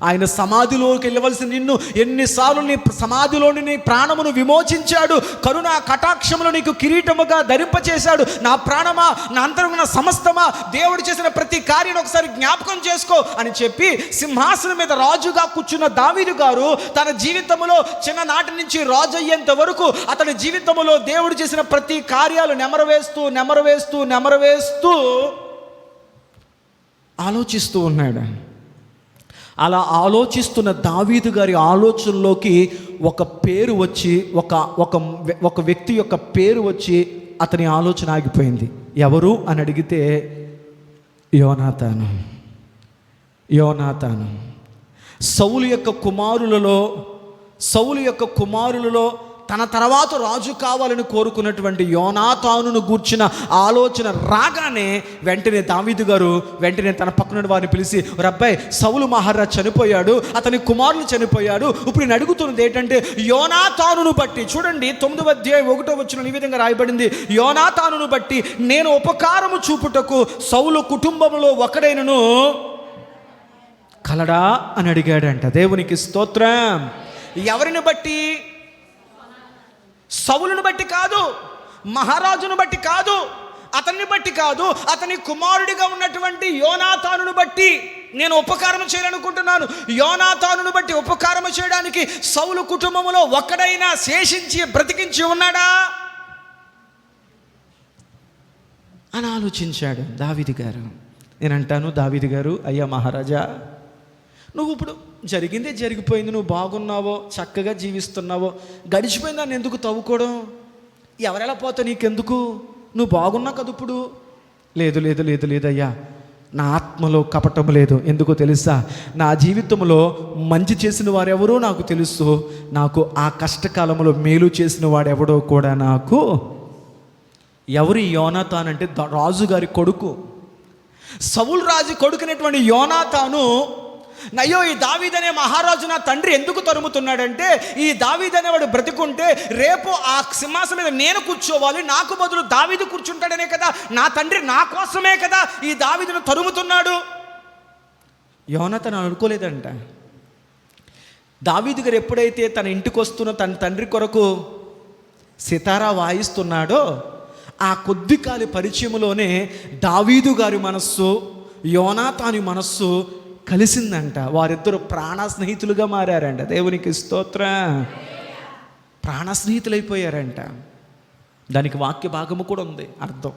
ఆయన సమాధిలోకి వెళ్ళవలసిన నిన్ను ఎన్నిసార్లు నీ సమాధిలోని నీ ప్రాణమును విమోచించాడు. కరుణా కటాక్షములు నీకు కిరీటముగా ధరింపచేశాడు. నా ప్రాణమా, నా అంతరంగ సమస్తమా, దేవుడు చేసిన ప్రతి కార్యం ఒకసారి జ్ఞాపకం చేసుకో అని చెప్పి సింహాసనం మీద రాజుగా కూర్చున్న దావీదు గారు తన జీవితంలో చిన్ననాటి నుంచి రాజు అయ్యేంత వరకు అతని జీవితంలో దేవుడు చేసిన ప్రతి కార్యాలు నెమరవేస్తూ ఆలోచిస్తూ ఉన్నాడు. అలా ఆలోచిస్తున్న దావీదు గారి ఆలోచనలోకి ఒక పేరు వచ్చి ఒక వ్యక్తి యొక్క పేరు వచ్చి అతని ఆలోచన ఆగిపోయింది. ఎవరు అని అడిగితే యోనాతాను. సౌలు యొక్క కుమారులలో తన తర్వాత రాజు కావాలని కోరుకున్నటువంటి యోనాతానును గూర్చిన ఆలోచన రాగానే వెంటనే దావీదు గారు తన పక్కన వారిని పిలిచి, రబ్బాయ్, సౌలు మహారాజు చనిపోయాడు, అతని కుమారులు చనిపోయాడు. ఇప్పుడు నేను అడుగుతున్నది ఏంటంటే యోనాతానును బట్టి, చూడండి 9వ అధ్యాయం 1వ వచనం ఈ విధంగా రాయబడింది, యోనాతానును బట్టి నేను ఉపకారము చూపుటకు సౌలు కుటుంబంలో ఒకడైనను కలడా అని అడిగాడంట. దేవునికి స్తోత్రం. ఎవరిని బట్టి? సౌలును బట్టి కాదు, మహారాజును బట్టి కాదు, అతన్ని బట్టి కాదు, అతని కుమారుడిగా ఉన్నటువంటి యోనాతానును బట్టి నేను ఉపకారం చేయాలనుకుంటున్నాను. యోనాతానును బట్టి ఉపకారం చేయడానికి సౌలు కుటుంబంలో ఒక్కడైనా శేషించి బ్రతికించి ఉన్నాడా అని ఆలోచించాడు దావీదు గారు. నేనంటాను, దావీదు గారు, అయ్యా మహారాజా, నువ్వు ఇప్పుడు జరిగిందే జరిగిపోయింది, నువ్వు బాగున్నావో చక్కగా జీవిస్తున్నావో, గడిచిపోయింది దాన్ని ఎందుకు తవ్వుకోవడం? ఎవరెలా పోతా నీకెందుకు? నువ్వు బాగున్నావు కదా ఇప్పుడు. లేదయ్యా, నా ఆత్మలో కపటం లేదు. ఎందుకో తెలుసా? నా జీవితంలో మంచి చేసిన వారెవరో నాకు తెలుసు, నాకు ఆ కష్టకాలంలో మేలు చేసిన వాడెవడో కూడా నాకు. ఎవరు యోనాతాను అంటే రాజుగారి కొడుకు, సౌలు రాజు కొడుకునేటువంటి యోనాతాను, అయ్యో ఈ దావీదు అనే మహారాజు నా తండ్రి ఎందుకు తరుముతున్నాడంటే, ఈ దావీదు అనేవాడు బ్రతికుంటే రేపు ఆ సింహాసనం మీద నేను కూర్చోవాలి, నాకు బదులు దావీదు కూర్చుంటాడనే కదా, నా తండ్రి నా కోసమే కదా ఈ దావీదును తరుముతున్నాడు. యోనాతాను అనుకోలేదంట. దావీదు గారు ఎప్పుడైతే తన ఇంటికి వస్తున్న తన తండ్రి కొరకు సితారా వాయిస్తున్నాడో ఆ కొద్ది కాలి పరిచయంలోనే దావీదు గారి మనస్సు యోనాతాను మనస్సు కలిసిందంట. వారిద్దరు ప్రాణ స్నేహితులుగా మారారంట. దేవునికి స్తోత్రం. ప్రాణ స్నేహితులైపోయారంట. దానికి వాక్య భాగము కూడా ఉంది అర్థం.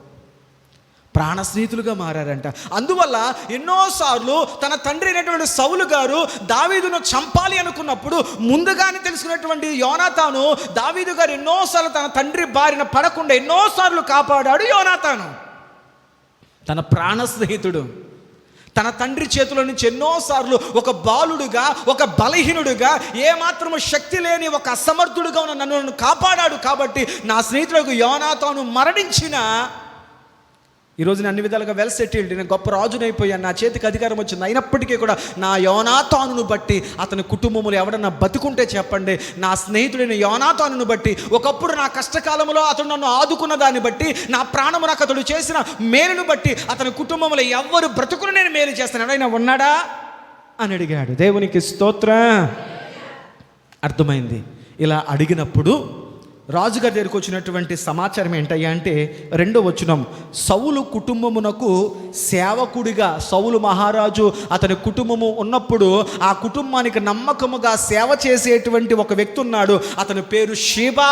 ప్రాణ స్నేహితులుగా మారారంట. అందువల్ల ఎన్నోసార్లు తన తండ్రి అయినటువంటి సౌలు గారు దావీదును చంపాలి అనుకున్నప్పుడు ముందుగానే తెలుసుకున్నటువంటి యోనాతాను దావీదు గారు ఎన్నోసార్లు తన తండ్రి బారిన పడకుండా ఎన్నోసార్లు కాపాడాడు. యోనాతాను తన ప్రాణ స్నేహితుడు తన తండ్రి చేతిలో నుంచి ఎన్నోసార్లు ఒక బాలుడుగా, ఒక బలహీనుడుగా, ఏమాత్రము శక్తి లేని ఒక అసమర్థుడుగా ఉన్న నన్ను కాపాడాడు. కాబట్టి నా స్నేహితులకు యోనాతాను మరణించిన ఈరోజు నేను అన్ని విధాలుగా వెల్ సెటిల్డ్, నేను గొప్ప రాజునైపోయాను, నా చేతికి అధికారం వచ్చింది. అయినప్పటికీ కూడా నా యోనాతానును బట్టి అతని కుటుంబంలో ఎవడన్నా బతుకుంటే చెప్పండి, నా స్నేహితుడైన యోనాతానును బట్టి, ఒకప్పుడు నా కష్టకాలంలో అతడు నన్ను ఆదుకున్న దాన్ని బట్టి, నా ప్రాణము నాకు అతడు చేసిన మేలును బట్టి అతని కుటుంబంలో ఎవరు బ్రతుకును నేను మేలు చేస్తాను, ఎవరైనా ఉన్నాడా అని అడిగాడు. దేవునికి స్తోత్రం. అర్థమైంది. ఇలా అడిగినప్పుడు రాజుగారి దగ్గరికి వచ్చినటువంటి సమాచారం ఏంటయ్యా అంటే 2వ వచనం, సౌలు కుటుంబమునకు సేవకుడిగా, సౌలు మహారాజు అతని కుటుంబము ఉన్నప్పుడు ఆ కుటుంబానికి నమ్మకముగా సేవ చేసేటువంటి ఒక వ్యక్తి ఉన్నాడు. అతని పేరు షీబా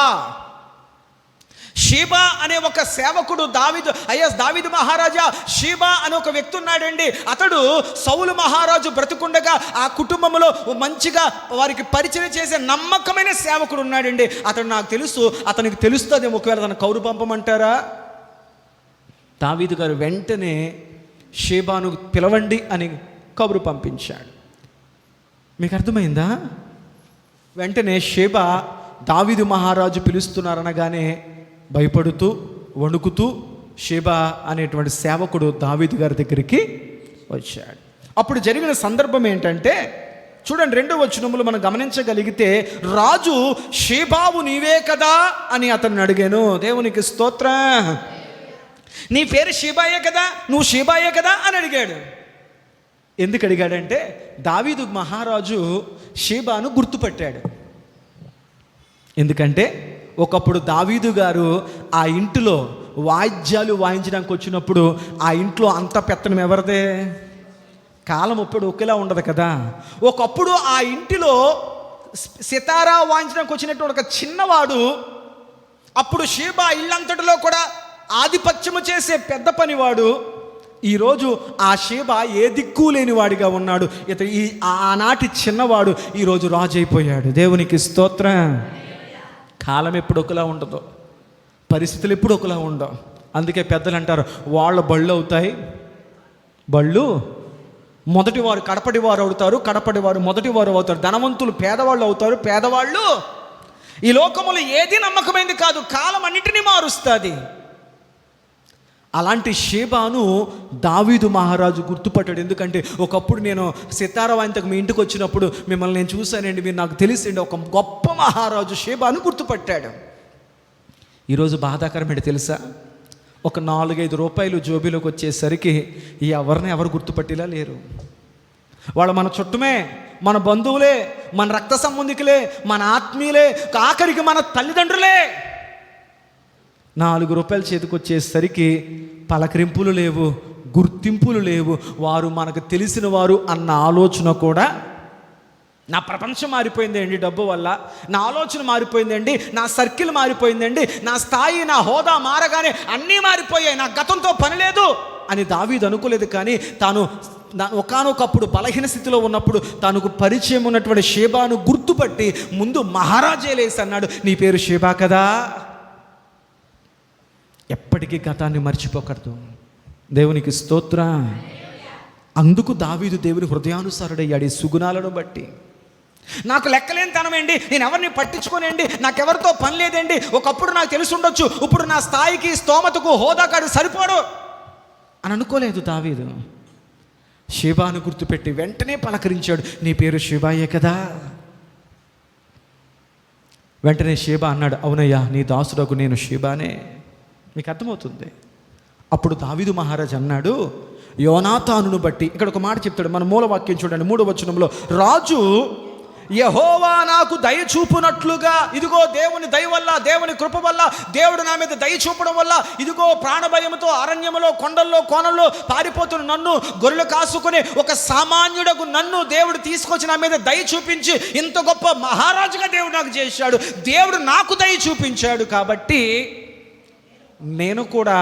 అనే ఒక సేవకుడు దావీదు మహారాజా షీబా అనే ఒక వ్యక్తి ఉన్నాడండి. అతడు సౌలు మహారాజు బ్రతుకుండగా ఆ కుటుంబంలో మంచిగా వారికి పరిచయం చేసే నమ్మకమైన సేవకుడు ఉన్నాడండి. అతడు నాకు తెలుసు, అతనికి తెలుస్తుంది, ఒకవేళ తన కౌరు పంపమంటారా? దావీదు గారు వెంటనే షీబాను పిలవండి అని కబురు పంపించాడు. మీకు అర్థమైందా? వెంటనే షీబా దావీదు మహారాజు పిలుస్తున్నారనగానే భయపడుతూ వణుకుతూ షీబా అనేటువంటి సేవకుడు దావీదు గారి దగ్గరికి వచ్చాడు. అప్పుడు జరిగిన సందర్భం ఏంటంటే చూడండి, 2వ వచనములు మనం గమనించగలిగితే, రాజు షేబావు నీవే కదా అని అతన్ని అడిగాను. దేవునికి స్తోత్రం. నీ పేరు షేబాయే కదా, నువ్వు షేబాయే కదా అని అడిగాడు. ఎందుకు అడిగాడంటే దావీదు మహారాజు షేబాను గుర్తుపట్టాడు. ఎందుకంటే ఒకప్పుడు దావీదు గారు ఆ ఇంటిలో వాయిద్యాలు వాయించడానికి వచ్చినప్పుడు ఆ ఇంట్లో అంత పెత్తనం ఎవరిదే? కాలం ఇప్పుడు ఒకేలా ఉండదు కదా. ఒకప్పుడు ఆ ఇంటిలో సితారా వాయించడానికి వచ్చినటువంటి ఒక చిన్నవాడు, అప్పుడు షేబా ఇల్లంతటిలో కూడా ఆధిపత్యము చేసే పెద్ద పనివాడు. ఈరోజు ఆ షేబా ఏ దిక్కు లేనివాడిగా ఉన్నాడు. ఇతను ఆనాటి చిన్నవాడు ఈరోజు రాజు అయిపోయాడు. దేవునికి స్తోత్రం. కాలం ఎప్పుడు ఒకలా ఉండదు, పరిస్థితులు ఎప్పుడు ఒకలా ఉండవు. అందుకే పెద్దలు అంటారు, వాళ్ళ బళ్ళు అవుతాయి, బళ్ళు మొదటివారు కడపటివారు అవుతారు, కడపటివారు మొదటివారు అవుతారు. ధనవంతులు పేదవాళ్ళు అవుతారు, పేదవాళ్ళు. ఈ లోకములు ఏది నమ్మకమైంది కాదు, కాలం అన్నిటినీ మారుస్తుంది. అలాంటి షేబాను దావీదు మహారాజు గుర్తుపట్టాడు. ఎందుకంటే ఒకప్పుడు నేను సితారా వాయింతకు మీ ఇంటికి వచ్చినప్పుడు మిమ్మల్ని నేను చూశానండి, మీరు నాకు తెలిసిండి. ఒక గొప్ప మహారాజు షేబాను గుర్తుపట్టాడు. ఈరోజు బాధాకరమేంటి తెలుసా? ఒక 4-5 రూపాయలు జోబీలోకి వచ్చేసరికి ఎవరు గుర్తుపట్టేలా లేరు. వాళ్ళు మన చుట్టమే, మన బంధువులే, మన రక్త సంబంధికులే, మన ఆత్మీయులే, ఆఖరికి మన తల్లిదండ్రులే. 4 రూపాయలు చేతికి వచ్చేసరికి పలకరింపులు లేవు, గుర్తింపులు లేవు. వారు మనకు తెలిసిన వారు అన్న ఆలోచన కూడా, నా ప్రపంచం మారిపోయిందండి డబ్బు వల్ల, నా ఆలోచన మారిపోయిందండి, నా సర్కిల్ మారిపోయిందండి, నా స్థాయి, నా హోదా మారగానే అన్నీ మారిపోయాయి, నా గతంతో పని లేదు అని దావీదు అనుకోలేదు. కానీ తాను ఒకానొకప్పుడు బలహీన స్థితిలో ఉన్నప్పుడు తనకు పరిచయం ఉన్నటువంటి షేబాను గుర్తుపట్టి ముందు మహారాజే లేసి అన్నాడు, నీ పేరు షేబా కదా. ఎప్పటికీ గతాన్ని మర్చిపోకూడదు. దేవునికి స్తోత్రం. అందుకు దావీదు దేవుని హృదయానుసారుడయ్యాడు. ఈ సుగుణాలను బట్టి నాకు లెక్కలేని తనమేంటి, నేను ఎవరిని పట్టించుకోనండి, నాకెవరితో పని లేదండి, ఒకప్పుడు నాకు తెలిసి ఉండొచ్చు, ఇప్పుడు నా స్థాయికి, స్తోమతకు, హోదాకాడు సరిపోడు అని అనుకోలేదు దావీదు. షేబాను గుర్తుపెట్టి వెంటనే పలకరించాడు, నీ పేరు షేబాయే కదా. వెంటనే షేబా అన్నాడు, అవునయ్యా నీ దాసుడకు నేను షేబానే. మీకు అర్థమవుతుంది. అప్పుడు దావీదు మహారాజు అన్నాడు, యోనాతానును బట్టి, ఇక్కడ ఒక మాట చెప్తాడు, మన మూలవాక్యం చూడండి 3వ వచనంలో, రాజు యెహోవా నాకు దయ చూపునట్లుగా, ఇదిగో దేవుని దయ వల్ల, దేవుని కృప వల్ల, దేవుడు నా మీద దయ చూపడం వల్ల, ఇదిగో ప్రాణభయంతో అరణ్యములో, కొండల్లో, కోనల్లో పారిపోతున్న నన్ను, గొర్రెలు కాసుకునే ఒక సామాన్యుడకు నన్ను దేవుడు తీసుకొచ్చి నా మీద దయ చూపించి ఇంత గొప్ప మహారాజుగా దేవుడు నాకు చేశాడు. దేవుడు నాకు దయ చూపించాడు కాబట్టి నేను కూడా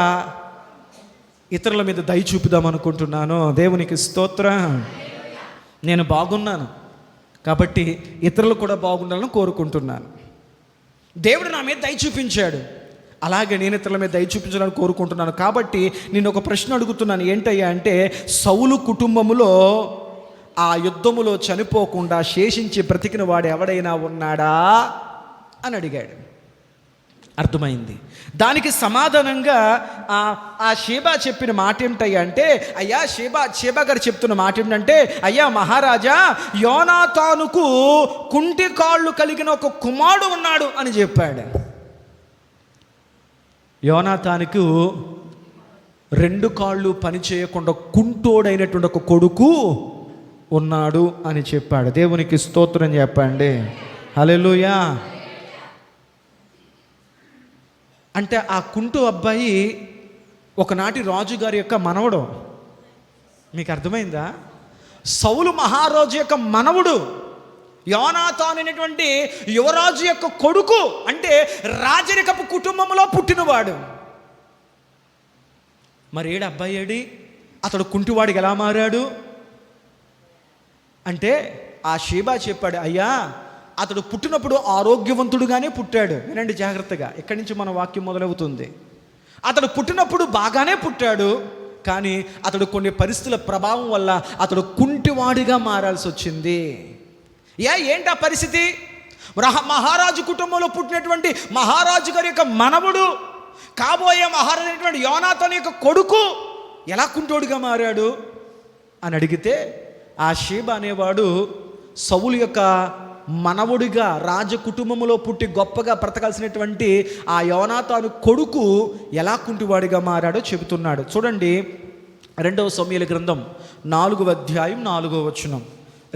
ఇతరుల మీద దయ చూపుదాం అనుకుంటున్నాను. దేవునికి స్తోత్రం. నేను బాగున్నాను కాబట్టి ఇతరులు కూడా బాగుండాలని కోరుకుంటున్నాను. దేవుడు నా మీద దయ చూపించాడు, అలాగే నేను ఇతరుల మీద దయ చూపించాలని కోరుకుంటున్నాను. కాబట్టి నేను ఒక ప్రశ్న అడుగుతున్నాను, ఏంటయ్యా అంటే, సౌలు కుటుంబములో ఆ యుద్ధములో చనిపోకుండా శేషించి బ్రతికిన వాడు ఎవడైనా ఉన్నాడా అని అడిగాడు. అర్థమైంది. దానికి సమాధానంగా ఆ షేబా చెప్పిన మాట ఏమిటయ్యా అంటే, అయ్యా షేబా గారు చెప్తున్న మాట ఏమిటంటే, అయ్యా మహారాజా, యోనాతానుకు కుంటి కాళ్ళు కలిగిన ఒక కుమారుడు ఉన్నాడు అని చెప్పాడు. యోనాతానుకు 2 కాళ్ళు పని చేయకుండా కుంటోడైనటువంటి ఒక కొడుకు ఉన్నాడు అని చెప్పాడు. దేవునికి స్తోత్రం చెప్పండి. హల్లెలూయా. అంటే ఆ కుంటు అబ్బాయి ఒకనాటి రాజుగారి యొక్క మనవడు. మీకు అర్థమైందా? సౌలు మహారాజు యొక్క మనవుడు, యోనాతాను అనేటువంటి యువరాజు యొక్క కొడుకు, అంటే రాజరికపు కుటుంబంలో పుట్టినవాడు. మరి ఏడు అబ్బాయి ఏడి, అతడు కుంటివాడికి ఎలా మారాడు అంటే, ఆ షేబా చెప్పాడు, అయ్యా అతడు పుట్టినప్పుడు ఆరోగ్యవంతుడుగానే పుట్టాడు. వినండి జాగ్రత్తగా, ఇక్కడి నుంచి మన వాక్యం మొదలవుతుంది. అతడు పుట్టినప్పుడు బాగానే పుట్టాడు, కానీ అతడు కొన్ని పరిస్థితుల ప్రభావం వల్ల అతడు కుంటివాడిగా మారాల్సి వచ్చింది. ఏంటి ఆ పరిస్థితి? మహారాజు కుటుంబంలో పుట్టినటువంటి మహారాజు గారి యొక్క మనవుడు, కాబోయే మహారాజు అయినటువంటి యోనాతాను యొక్క కొడుకు ఎలా కుంటోడుగా మారాడు అని అడిగితే, ఆ షేబ అనేవాడు సౌలు యొక్క మనవుడిగా రాజ కుటుంబంలో పుట్టి గొప్పగా బ్రతకాల్సినటువంటి ఆ యోనాతాను కొడుకు ఎలా కుంటివాడిగా మారాడో చెబుతున్నాడు. చూడండి, 2వ సమూయేలు గ్రంథం 4వ అధ్యాయం 4వ వచనం.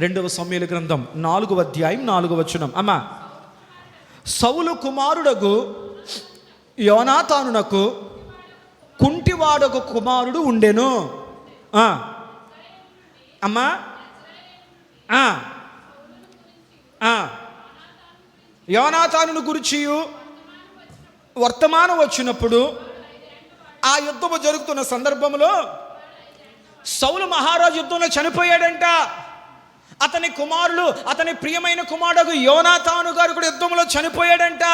2వ సమూయేలు గ్రంథం 4వ అధ్యాయం 4వ వచనం. అమ్మా, సౌలు కుమారుడగు యోనాతానునకు కుంటివాడొక కుమారుడు ఉండెను. అమ్మా, యోనాతానును గురించి వర్తమానం వచ్చినప్పుడు ఆ యుద్ధము జరుగుతున్న సందర్భంలో సౌలు మహారాజు యుద్ధంలో చనిపోయాడంట. అతని కుమారుడు, అతని ప్రియమైన కుమారుడు యోనాతాను గారు కూడా యుద్ధంలో చనిపోయాడంట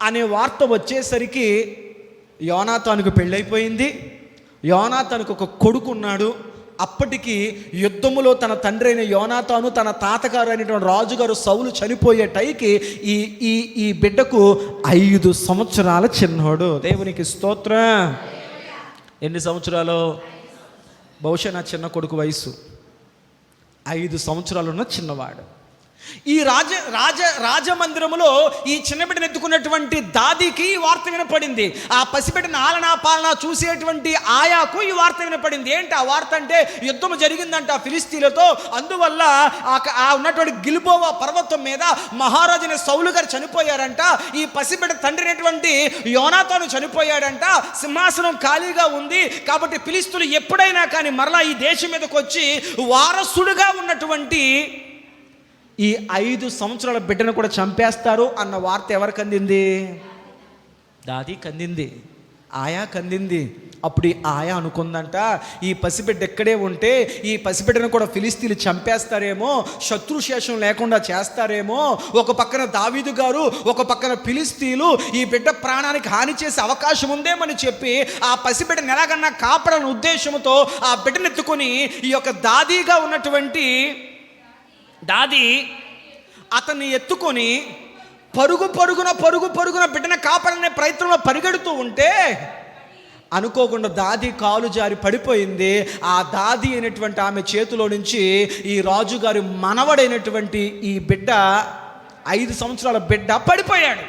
అనే వార్త వచ్చేసరికి యోనాతానుకు పెళ్ళైపోయింది. యోనాతానుకు ఒక కొడుకు ఉన్నాడు. అప్పటికి యుద్ధములో తన తండ్రి అయిన యోనాతాను, తన తాతగారు అయినటువంటి రాజుగారు సౌలు చనిపోయే టైకి ఈ బిడ్డకు 5 సంవత్సరాల చిన్నోడు. దేవునికి స్తోత్రం. ఎన్ని సంవత్సరాలు? బహుశా నా చిన్న కొడుకు వయసు 5 సంవత్సరాలు ఉన్న చిన్నవాడు. ఈ రాజమందిరములో ఈ చిన్నబిడ్డను ఎత్తుకున్నటువంటి దాదికి ఈ వార్త వినపడింది. ఆ పసిబిడ్డను ఆలనా పాలనా చూసేటువంటి ఆయాకు ఈ వార్త వినపడింది. ఏంటి ఆ వార్త అంటే, యుద్ధం జరిగిందంట ఫిలిస్తీన్లతో. అందువల్ల ఆ ఉన్నటువంటి గిల్బోవా పర్వతం మీద మహారాజుని సౌలు గారు చనిపోయారంట. ఈ పసిబిడ్డ తండ్రి అయినటువంటి యోనాతాను చనిపోయాడంట. సింహాసనం ఖాళీగా ఉంది. కాబట్టి ఫిలిస్తీన్లు ఎప్పుడైనా కానీ మరలా ఈ దేశం మీదకి వచ్చి వారసుడుగా ఉన్నటువంటి ఈ 5 సంవత్సరాల బిడ్డను కూడా చంపేస్తారు అన్న వార్త ఎవరికి అందింది? దాది కందింది, ఆయా కందింది. అప్పుడు ఈ ఆయా అనుకుందంట, ఈ పసిబిడ్డ ఎక్కడే ఉంటే ఈ పసిబిడ్డను కూడా ఫిలిస్తీన్లు చంపేస్తారేమో, శత్రుశేషం లేకుండా చేస్తారేమో. ఒక పక్కన దావీదు గారు, ఒక పక్కన ఫిలిస్తీన్లు ఈ బిడ్డ ప్రాణానికి హాని చేసే అవకాశం ఉందేమని చెప్పి ఆ పసిబిడ్డను ఎలాగన్నా కాపాడాలనే ఉద్దేశంతో ఆ బిడ్డను ఎత్తుకొని ఈ యొక్క దాదీగా ఉన్నటువంటి దాది అతన్ని ఎత్తుకొని పరుగు పరుగున బిడ్డను కాపాడనే ప్రయత్నంలో పరిగెడుతూ ఉంటే అనుకోకుండా దాది కాలు జారి పడిపోయింది. ఆ దాది అయినటువంటి ఆమె చేతిలో నుంచి ఈ రాజుగారి మనవడైనటువంటి ఈ బిడ్డ, 5 సంవత్సరాల బిడ్డ పడిపోయాడు.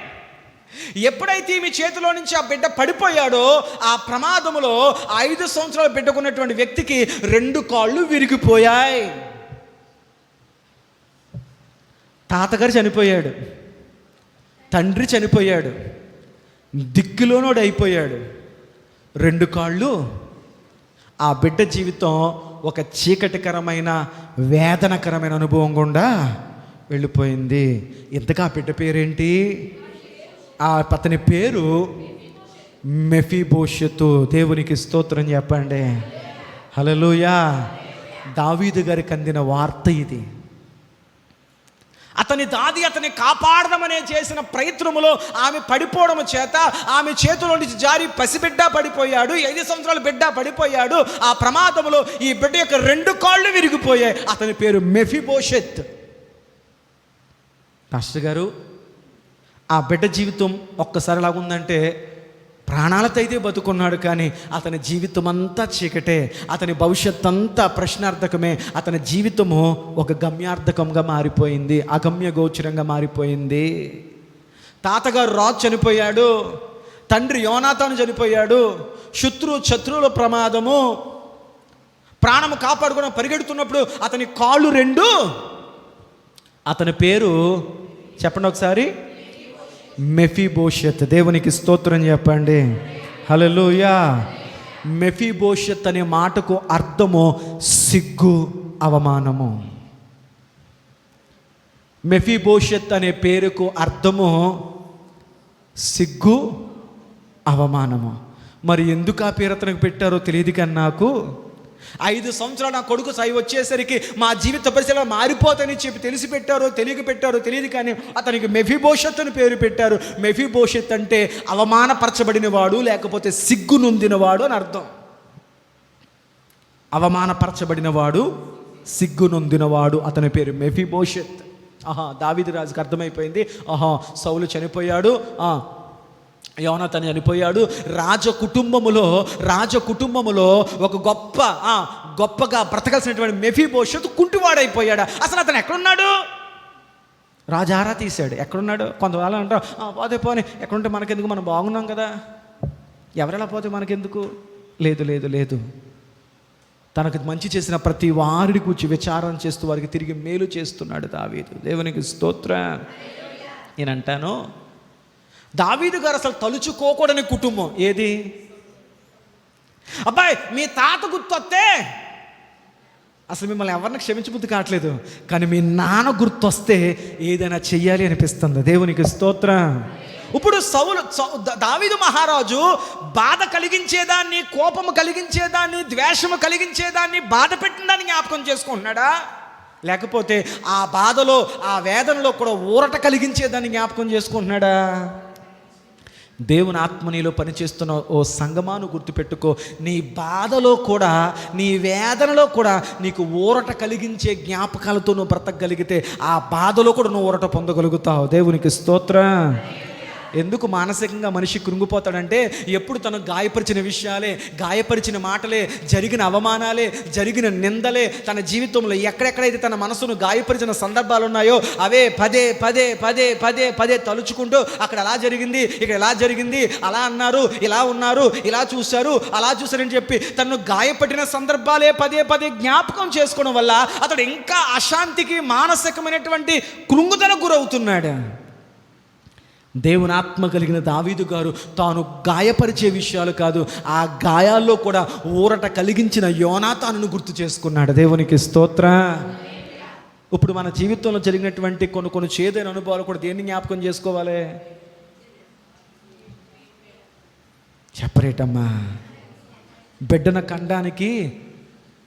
ఎప్పుడైతే ఈమె చేతిలో నుంచి ఆ బిడ్డ పడిపోయాడో ఆ ప్రమాదంలో 5 సంవత్సరాల బిడ్డకున్నటువంటి వ్యక్తికి 2 కాళ్ళు విరిగిపోయాయి. తాతగారు చనిపోయాడు, తండ్రి చనిపోయాడు, దిక్కులోనోడు అయిపోయాడు. 2 కాళ్ళు. ఆ బిడ్డ జీవితం ఒక చీకటికరమైన వేదనకరమైన అనుభవం గుండా వెళ్ళిపోయింది. ఇంతగా ఆ బిడ్డ పేరేంటి? అతని పేరు మెఫీబోషెతు. దేవునికి స్తోత్రం చెప్పండి. హల్లెలూయా. దావీదు గారికి అందిన వార్త ఇది. అతని దాది అతన్ని కాపాడదామనే చేసిన ప్రయత్నములో ఆమె పడిపోవడం చేత ఆమె చేతిలో నుంచి జారి పసిబిడ్డ పడిపోయాడు. 5 సంవత్సరాల బిడ్డ పడిపోయాడు. ఆ ప్రమాదంలో ఈ బిడ్డ యొక్క 2 కాళ్ళు విరిగిపోయాయి. అతని పేరు మెఫీబోషెత్. పాస్టర్ గారు, ఆ బిడ్డ జీవితం ఒక్కసారి లాగుందంటే, ప్రాణాలతో అయితే బతుకున్నాడు కానీ అతని జీవితం అంతా చీకటే, అతని భవిష్యత్ అంతా ప్రశ్నార్థకమే. అతని జీవితము ఒక గమ్యార్థకంగా మారిపోయింది, అగమ్య గోచరంగా మారిపోయింది. తాతగారు రాజు చనిపోయాడు, తండ్రి యోనాతాను చనిపోయాడు. శత్రువుల ప్రమాదము, ప్రాణము కాపాడుకుని పరిగెడుతున్నప్పుడు అతని కాళ్ళు 2. అతని పేరు చెప్పండి ఒకసారి, మెఫీబోషెత్. దేవునికి స్తోత్రం చెప్పండి. హల్లెలూయా. మెఫీబోషెత్ అనే మాటకు అర్థము సిగ్గు, అవమానము. మెఫీబోషెత్ అనే పేరుకు అర్థము సిగ్గు, అవమానము. మరి ఎందుకు ఆ పేరు అతనికి పెట్టారో తెలియదు కానీ నాకు 5 సంవత్సరాలు నా కొడుకు సై వచ్చేసరికి మా జీవిత పరిస్థితులు మారిపోతాయని చెప్పి తెలిసి పెట్టారో తెలియదు కానీ అతనికి మెఫీబోషెత్ అని పేరు పెట్టారు. మెఫీబోషెత్ అంటే అవమానపరచబడినవాడు, లేకపోతే సిగ్గు నొందినవాడు అని అర్థం. అవమానపరచబడినవాడు, సిగ్గు నొందినవాడు, అతని పేరు మెఫీబోషెత్. దావీదు రాజుకి అర్థమైపోయింది, సౌలు చనిపోయాడు, యోనాతాను చనిపోయాడు. రాజకుటుంబములో ఒక గొప్ప గొప్పగా బ్రతకాల్సినటువంటి మెఫీబోషెతు కుంటివాడైపోయాడు. అసలు అతను ఎక్కడున్నాడు? రాజు ఆరా తీశాడు. ఎక్కడున్నాడు? కొంతవాళ్ళు అంటారు పోతే పోనీ, ఎక్కడుంటే మనకెందుకు, మనం బాగున్నాం కదా, ఎవరెలా పోతే మనకెందుకు. లేదు లేదు లేదు, తనకు మంచి చేసిన ప్రతి వారిని కూర్చి విచారం చేస్తూ వారికి తిరిగి మేలు చేస్తున్నాడు దావీదు. దేవునికి స్తోత్రం. నేనంటాను, దావీదు గారు అసలు తలుచుకోకూడని కుటుంబం ఏది? అబ్బాయి మీ తాత గుర్తొస్తే అసలు మిమ్మల్ని ఎవరిని క్షమించబుద్ధి కావట్లేదు, కానీ మీ నాన్న గుర్తొస్తే ఏదైనా చెయ్యాలి అనిపిస్తుంది. దేవునికి స్తోత్రం. ఇప్పుడు దావీదు మహారాజు బాధ కలిగించేదాన్ని, కోపము కలిగించేదాన్ని, ద్వేషము కలిగించేదాన్ని, బాధ పెట్టినదాన్ని జ్ఞాపకం చేసుకుంటున్నాడా? లేకపోతే ఆ బాధలో, ఆ వేదనలో కూడా ఊరట కలిగించేదాన్ని జ్ఞాపకం చేసుకుంటున్నాడా? దేవుని ఆత్మ నీలో పనిచేస్తున్న ఓ సంగమాను గుర్తుపెట్టుకో, నీ బాధలో కూడా, నీ వేదనలో కూడా నీకు ఊరట కలిగించే జ్ఞాపకాలతో నువ్వు బ్రతకగలిగితే ఆ బాధలో కూడా నువ్వు ఊరట పొందగలుగుతావు. దేవునికి స్తోత్రం. ఎందుకు మానసికంగా మనిషి కృంగిపోతాడంటే, ఎప్పుడు తను గాయపరిచిన విషయాలే, గాయపరిచిన మాటలే, జరిగిన అవమానాలే, జరిగిన నిందలే, తన జీవితంలో ఎక్కడెక్కడైతే తన మనసును గాయపరిచిన సందర్భాలు ఉన్నాయో అవే పదే పదే పదే పదే పదే తలుచుకుంటూ, అక్కడ అలా జరిగింది, ఇక్కడ ఎలా జరిగింది, అలా అన్నారు, ఇలా ఉన్నారు, ఇలా చూశారు, అలా చూశారని చెప్పి తనను గాయపడిన సందర్భాలే పదే పదే జ్ఞాపకం చేసుకోవడం వల్ల అతడు ఇంకా అశాంతికి, మానసికమైనటువంటి కృంగుదలకు గురవుతున్నాడు. దేవుని ఆత్మ కలిగిన దావీదు గారు తాను గాయపరిచే విషయాలు కాదు, ఆ గాయాల్లో కూడా ఊరట కలిగించిన యోనాతానును గుర్తు చేసుకున్నాడు. దేవునికి స్తోత్రం. ఇప్పుడు మన జీవితంలో జరిగినటువంటి కొన్ని చేదైన అనుభవాలు కూడా దేన్ని జ్ఞాపకం చేసుకోవాలి? చెప్పరేటమ్మా, బిడ్డను కండానికి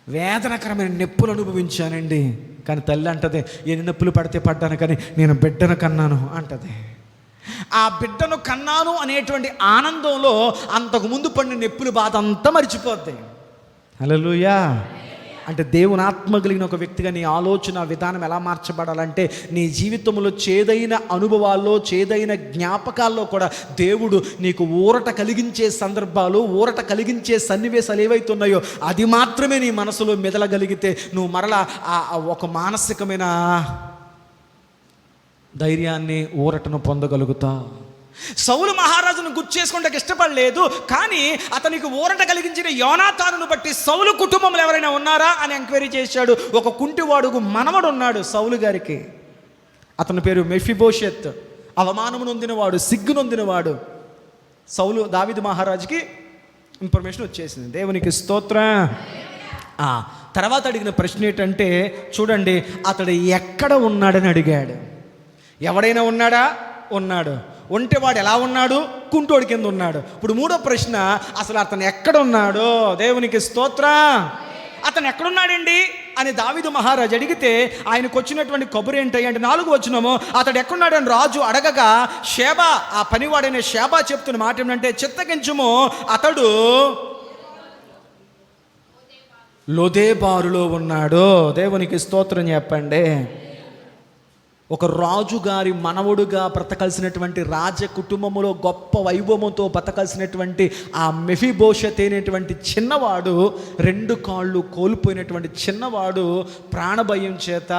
వేదనకరమైన నొప్పులు అనుభవించానండి, కానీ తల్లి అంటది, ఎన్ని నొప్పులు పడితే పడ్డాను కానీ నేను బిడ్డను కన్నాను అంటది. ఆ బిడ్డను కన్నాను అనేటువంటి ఆనందంలో అంతకుముందు పడిన నొప్పులు బాధ అంతా మర్చిపోద్ది. హల్లెలూయా. అంటే దేవుని ఆత్మ కలిగిన ఒక వ్యక్తిగా నీ ఆలోచన విధానం ఎలా మార్చబడాలంటే, నీ జీవితంలో చేదైన అనుభవాల్లో, చేదైన జ్ఞాపకాల్లో కూడా దేవుడు నీకు ఊరట కలిగించే సందర్భాలు, ఊరట కలిగించే సన్నివేశాలు ఏవైతే ఉన్నాయో అది మాత్రమే నీ మనసులో మెదలగలిగితే నువ్వు మరలా ఒక మానసికమైన ధైర్యాన్ని, ఊరటను పొందగలుగుతావు. సౌలు మహారాజును గుర్తు చేసుకుంటే ఇష్టపడలేదు, కానీ అతనికి ఊరట కలిగించిన యోనాతానును బట్టి సౌలు కుటుంబంలో ఎవరైనా ఉన్నారా అని ఎంక్వైరీ చేశాడు. ఒక కుంటివాడుకు మనవడు ఉన్నాడు సౌలు గారికి. అతని పేరు మెఫీబోషెత్. అవమానము నొందినవాడు, సిగ్గు నొందినవాడు. సౌలు దావీదు మహారాజుకి ఇన్ఫర్మేషన్ వచ్చేసింది. దేవునికి స్తోత్రం. తర్వాత అడిగిన ప్రశ్న ఏంటంటే, చూడండి, అతడు ఎక్కడ ఉన్నాడని అడిగాడు. ఎవడైనా ఉన్నాడా? ఉన్నాడు. ఉంటే వాడు ఎలా ఉన్నాడు? కుంటోడి కింద ఉన్నాడు. ఇప్పుడు మూడో ప్రశ్న, అసలు అతను ఎక్కడ ఉన్నాడో? దేవునికి స్తోత్రం. అతను ఎక్కడున్నాడండి అని దావీదు మహారాజు అడిగితే ఆయనకు వచ్చినటువంటి కబురు ఏంటి అంటే 4వ వచనము, అతడు ఎక్కడున్నాడని రాజు అడగగా షేబా, ఆ పనివాడైన షేబా చెప్తున్న మాట ఏమంటే, చిత్తగించుము, అతడు లోదేబారులో ఉన్నాడు. దేవునికి స్తోత్రం చెప్పండి. ఒక రాజుగారి మనవడుగా బ్రతకాల్సినటువంటి రాజ కుటుంబంలో గొప్ప వైభవంతో బ్రతకాల్సినటువంటి ఆ మెఫీబోషెత్ అనేటువంటి చిన్నవాడు, 2 కాళ్ళు కోల్పోయినటువంటి చిన్నవాడు ప్రాణభయం చేత,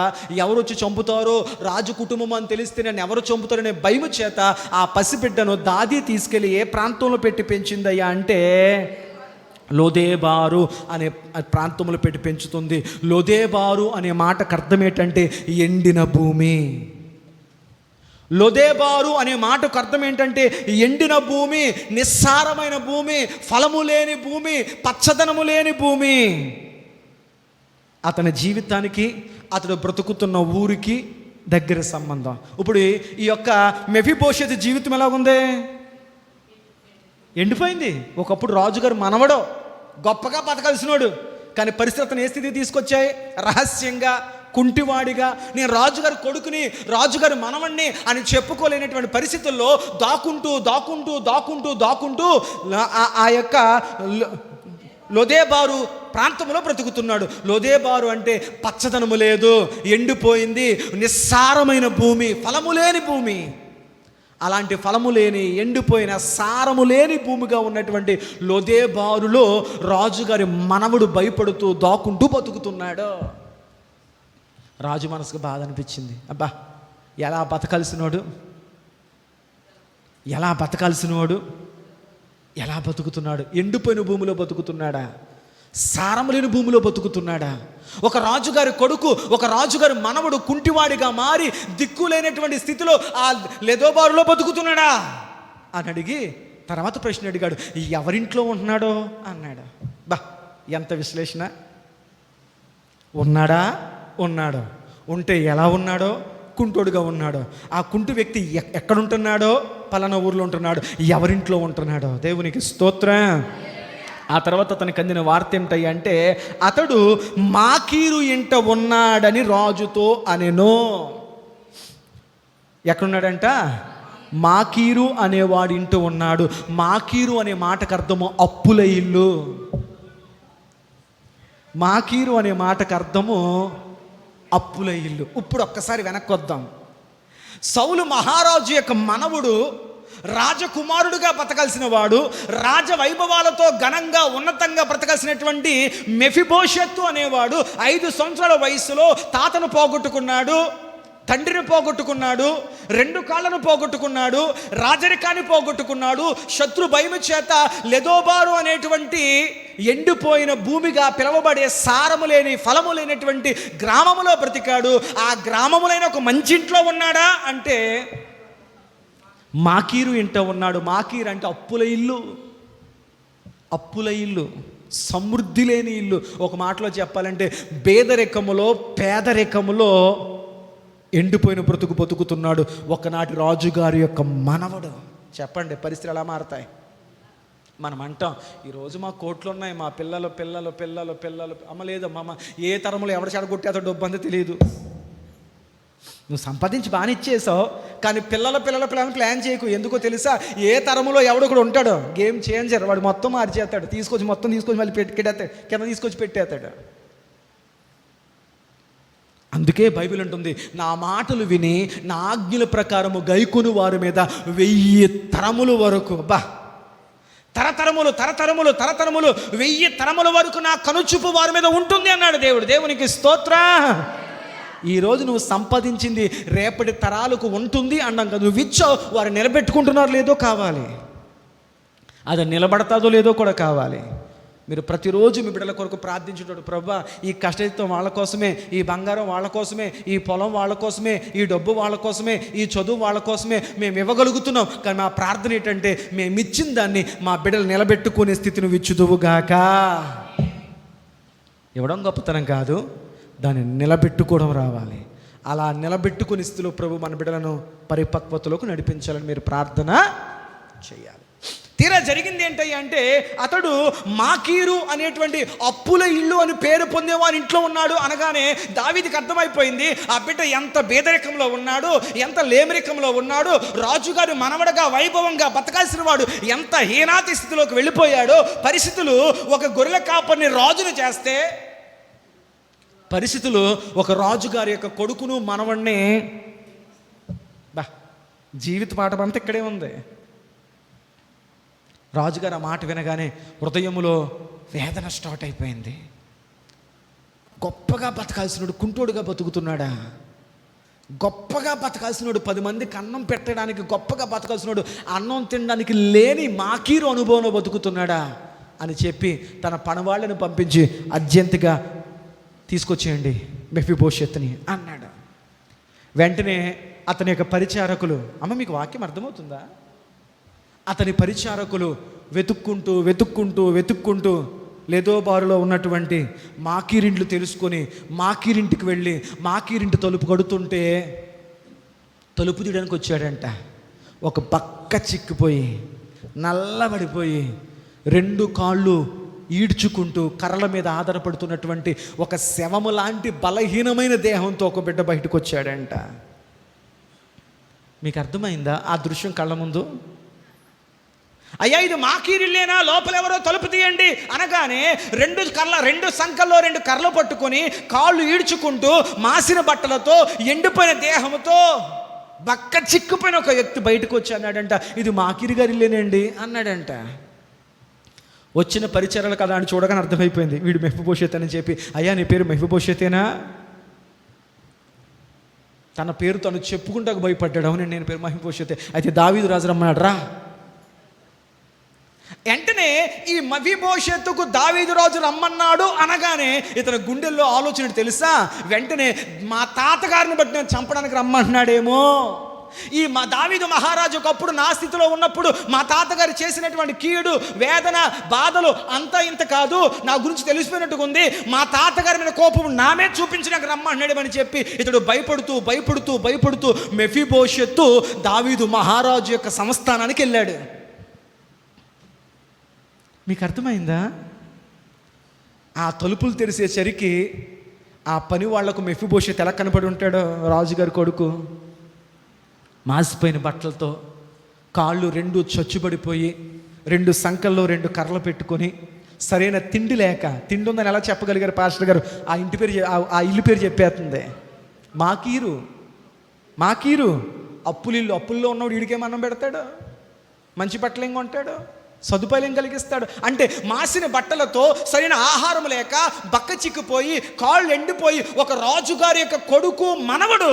ఎవరు వచ్చి చంపుతారో, రాజు కుటుంబం అని తెలిస్తే నన్ను ఎవరు చంపుతారనే భయం చేత ఆ పసిబిడ్డను దాది తీసుకెళ్ళి ఏ ప్రాంతంలో పెట్టి పెంచిందయ్యా అంటే లోదేబారు అనే ప్రాంతంలో పెట్టి పెంచుతుంది. లోదేబారు అనే మాటకు అర్థం ఏంటంటే ఎండిన భూమి. లోదేబారు అనే మాటకు అర్థం ఏంటంటే ఎండిన భూమి, నిస్సారమైన భూమి, ఫలము లేని భూమి, పచ్చదనము లేని భూమి. అతని జీవితానికి, అతడు బ్రతుకుతున్న ఊరికి దగ్గర సంబంధం. ఇప్పుడు ఈ యొక్క మెఫీబోషెత్ జీవితం ఎలాగుంది? ఎండిపోయింది. ఒకప్పుడు రాజుగారు మనవడో, గొప్పగా బతకాల్సినోడు, కానీ పరిస్థితులను ఏ స్థితికి తీసుకొచ్చాయి? రహస్యంగా, కుంటివాడిగా, నేను రాజుగారి కొడుకుని, రాజుగారి మనవణ్ణి అని చెప్పుకోలేనటువంటి పరిస్థితుల్లో దాక్కుంటూ దాక్కుంటూ దాక్కుంటూ దాక్కుంటూ ఆ యొక్క లోదేబారు ప్రాంతంలో బ్రతుకుతున్నాడు. లోదేబారు అంటే పచ్చదనము లేదు, ఎండిపోయింది, నిస్సారమైన భూమి, ఫలము లేని భూమి. అలాంటి ఫలము లేని, ఎండిపోయిన, సారము లేని భూమిగా ఉన్నటువంటి లోదేబారులో రాజుగారి మనవడు భయపడుతూ దాక్కుంటూ బతుకుతున్నాడు. రాజు మనసుకు బాధ అనిపించింది. అబ్బా, ఎలా బతకాల్సినవాడు, ఎలా బతుకుతున్నాడు? ఎండిపోయిన భూమిలో బతుకుతున్నాడా? సారము లేని భూమిలో బతుకుతున్నాడా? ఒక రాజుగారి కొడుకు, ఒక రాజుగారి మనవడు కుంటివాడిగా మారి దిక్కులేనటువంటి స్థితిలో ఆ లెదోబారులో బతుకుతున్నాడా అని అడిగి తర్వాత ప్రశ్న అడిగాడు, ఎవరింట్లో ఉంటున్నాడో అన్నాడు. బా, ఎంత విశ్లేషణ! ఉన్నాడో, ఉంటే ఎలా ఉన్నాడో? కుంటోడుగా ఉన్నాడో. ఆ కుంటి వ్యక్తి ఎక్కడుంటున్నాడో? పలానా ఊర్లో ఉంటున్నాడు. ఎవరింట్లో ఉంటున్నాడో? దేవునికి స్తోత్రం. ఆ తర్వాత అతనికి అందిన వార్త ఏమిటయ్యా అంటే, అతడు మాకీరు ఇంట ఉన్నాడని రాజుతో అనెను. ఎక్కడున్నాడంట? మాకీరు అనేవాడి ఇంట ఉన్నాడు. మాకీరు అనే మాటకు అర్థము అప్పుల ఇల్లు. మాకీరు అనే మాటకు అర్థము అప్పుల ఇల్లు. ఇప్పుడు ఒక్కసారి వెనక్కి వద్దాం. సౌలు మహారాజు యొక్క మనవుడు, రాజకుమారుడుగా బతకాల్సిన వాడు, రాజవైభవాలతో ఘనంగా ఉన్నతంగా బ్రతకాల్సినటువంటి మెఫీబోషెతు అనేవాడు 5 సంవత్సరాల వయసులో తాతను పోగొట్టుకున్నాడు, తండ్రిని పోగొట్టుకున్నాడు, 2 కాళ్ళను పోగొట్టుకున్నాడు, రాజరికాన్ని పోగొట్టుకున్నాడు. శత్రు భయము చేత లెదోబారు అనేటువంటి ఎండిపోయిన భూమిగా పిలవబడే సారము లేని, ఫలము లేనటువంటి గ్రామములో బ్రతికాడు. ఆ గ్రామములైన ఒక మంచి ఇంట్లో ఉన్నాడా అంటే మాకీరు ఇంట ఉన్నాడు. మాకీరు అంటే అప్పుల ఇల్లు, సమృద్ధి లేని ఇల్లు. ఒక మాటలో చెప్పాలంటే పేదరికములో ఎండిపోయిన బతుకుతున్నాడు ఒకనాటి రాజుగారి యొక్క మనవడు. చెప్పండి, పరిస్థితులు ఎలా మారతాయి? మనం అంటాం, ఈరోజు మా కోట్లు ఉన్నాయి, మా పిల్లలు అమ్మ లేదమ్మా, ఏ తరంలో ఎవరు చెడగొట్టేదో డబ్బు అంతా తెలియదు. నువ్వు సంపాదించి బాగా ఇచ్చేసావు, కానీ పిల్లల ప్లాన్ చేయకు. ఎందుకో తెలుసా? ఏ తరములో ఎవడో కూడా ఉంటాడో గేమ్ చేంజర్, వాడు మొత్తం మార్చేస్తాడు. తీసుకొచ్చి మళ్ళీ కింద తీసుకొచ్చి పెట్టేస్తాడు. అందుకే బైబిల్ అంటుంది, నా మాటలు విని నా ఆజ్ఞల ప్రకారము గైకొను వారి మీద 1000 తరముల వరకు, తరతరములు 1000 తరముల వరకు నా కనుచూపు వారి మీద ఉంటుంది అన్నాడు దేవుడు. దేవునికి స్తోత్రం. ఈరోజు నువ్వు సంపాదించింది రేపటి తరాలకు ఉంటుంది అన్నాం కదా. నువ్వు ఇచ్చావు, వారు నిలబెట్టుకుంటున్నారో లేదో కావాలి, అది నిలబడతాదో లేదో కూడా కావాలి. మీరు ప్రతిరోజు మీ బిడ్డల కొరకు ప్రార్థించేటప్పుడు, ప్రభువా, ఈ కష్టం వాళ్ళ కోసమే, ఈ బంగారం వాళ్ళ కోసమే, ఈ పొలం వాళ్ళ కోసమే, ఈ డబ్బు వాళ్ళ కోసమే, ఈ చదువు వాళ్ళ కోసమే మేము ఇవ్వగలుగుతున్నాం. కానీ మా ప్రార్థన ఏంటంటే, మేము ఇచ్చిన దాన్ని మా బిడ్డలు నిలబెట్టుకునే స్థితిని విచ్చుదువుగాక. ఇవ్వడం గొప్పతనం కాదు, దాన్ని నిలబెట్టుకోవడం రావాలి. అలా నిలబెట్టుకునే స్థితిలో ప్రభు మన బిడ్డలను పరిపక్వతలోకి నడిపించాలని మీరు ప్రార్థన చేయాలి. తీరా జరిగింది ఏంటయ్యా అంటే, అతడు మాకీరు అనేటువంటి అప్పుల ఇల్లు అని పేరు పొందేవాని ఇంట్లో ఉన్నాడు అనగానే దావీదుకి అర్థమైపోయింది, ఆ బిడ్డ ఎంత పేదరికంలో ఉన్నాడు, ఎంత లేమరికంలో ఉన్నాడు, రాజుగారి మనవడగా వైభవంగా బతకాల్సిన వాడు ఎంత హీనాతి స్థితిలోకి వెళ్ళిపోయాడో. పరిస్థితులు ఒక గొర్రెల కాపరిని రాజును చేస్తే, పరిస్థితులు ఒక రాజుగారి యొక్క కొడుకును మనవడిని, జీవిత పాఠం అంతా ఇక్కడే ఉంది. రాజుగారు ఆ మాట వినగానే హృదయములో వేదన స్టార్ట్ అయిపోయింది. గొప్పగా బతకాల్సినోడు కుంటోడుగా బతుకుతున్నాడా? గొప్పగా బతకాల్సినోడు 10 మందికి అన్నం పెట్టడానికి గొప్పగా బతకాల్సినోడు అన్నం తినడానికి లేని మాకీరు అనుభవంలో బతుకుతున్నాడా అని చెప్పి తన పనివాళ్ళని పంపించి అర్జెంటుగా తీసుకొచ్చేయండి మెఫీబోషెత్తుని అన్నాడు. వెంటనే అతని యొక్క పరిచారకులు, అమ్మ మీకు వాక్యం అర్థమవుతుందా? అతని పరిచారకులు వెతుక్కుంటూ లెదోబారులో ఉన్నటువంటి మాకీరింట్లు తెలుసుకొని మాకీరింటికి వెళ్ళి మాకీరింటి తలుపు కడుతుంటే తలుపు తీయడానికి వచ్చాడంట. ఒక బక్క చిక్కిపోయి నల్లబడిపోయి 2 కాళ్ళు ఈడ్చుకుంటూ కర్రల మీద ఆధారపడుతున్నటువంటి ఒక శవము లాంటి బలహీనమైన దేహంతో ఒక బిడ్డ బయటకు వచ్చాడంట. మీకు అర్థమైందా ఆ దృశ్యం కళ్ళ ముందు? అయ్యా, ఇది మాకీరిల్లేనా, లోపల ఎవరో తలుపు తీయండి అనగానే 2 సంకల్లో 2 కర్రలు పట్టుకొని కాళ్ళు ఈడ్చుకుంటూ మాసిన బట్టలతో ఎండిపోయిన దేహంతో బక్క చిక్కుపోయిన ఒక వ్యక్తి బయటకు వచ్చి అన్నాడంట, ఇది మాకిరి గారి ఇల్లేనండి అన్నాడంట. వచ్చిన పరిచరాలు కదా అని చూడగానే అర్థమైపోయింది వీడు మెఫీబోషెత్ అని చెప్పి. అయ్యా నీ పేరు మెఫీబోషెతేనా? తన పేరు తను చెప్పుకుంటాకు భయపడ్డాడు. అవునండి నేను పేరు మెఫీబోషెతే. అయితే దావీదు రాజు రమ్మన్నాడు రా. వెంటనే ఈ మెఫీబోషెతుకు దావీదు రాజు రమ్మన్నాడు అనగానే ఇతని గుండెల్లో ఆలోచన తెలుసా, వెంటనే మా తాతగారిని బట్టి నేను చంపడానికి రమ్మంటున్నాడేమో. ఈ మా దావీదు మహారాజు ఒకప్పుడు నా స్థితిలో ఉన్నప్పుడు మా తాతగారు చేసినటువంటి కీడు, వేదన, బాధలు అంతా ఇంత కాదు, నా గురించి తెలిసిపోయినట్టుగా ఉంది. మా తాతగారి మీద కోపం నామే చూపించడానికి రమ్మన్నాడేమని చెప్పి ఇతడు భయపడుతూ భయపడుతూ భయపడుతూ మెఫీబోషెతు దావీదు మహారాజు యొక్క సంస్థానానికి వెళ్ళాడు. మీకు అర్థమైందా? ఆ తలుపులు తెరిసేసరికి ఆ పని వాళ్లకు మెఫీబోషెతు ఎలా కనపడి ఉంటాడో, రాజుగారి కొడుకు మాసిపోయిన బట్టలతో, కాళ్ళు రెండు చచ్చుబడిపోయి, రెండు సంకల్లో రెండు కర్రలు పెట్టుకొని, సరైన తిండి లేక, తిండి ఉందని ఎలా చెప్పగలిగారు పాస్టర్ గారు? ఆ ఇంటి పేరు, ఆ ఇల్లు పేరు చెప్పేస్తుంది, మాకీరు. అప్పుల్లో ఉన్నవాడు వీడికేం అన్నం పెడతాడు? మంచి బట్టలు ఏం కొంటాడు? సదుపాయాలు ఏం కలిగిస్తాడు? అంటే మాసిన బట్టలతో, సరైన ఆహారం లేక, బక్క చిక్కిపోయి, కాళ్ళు ఎండిపోయి, ఒక రాజుగారి యొక్క కొడుకు మనవడు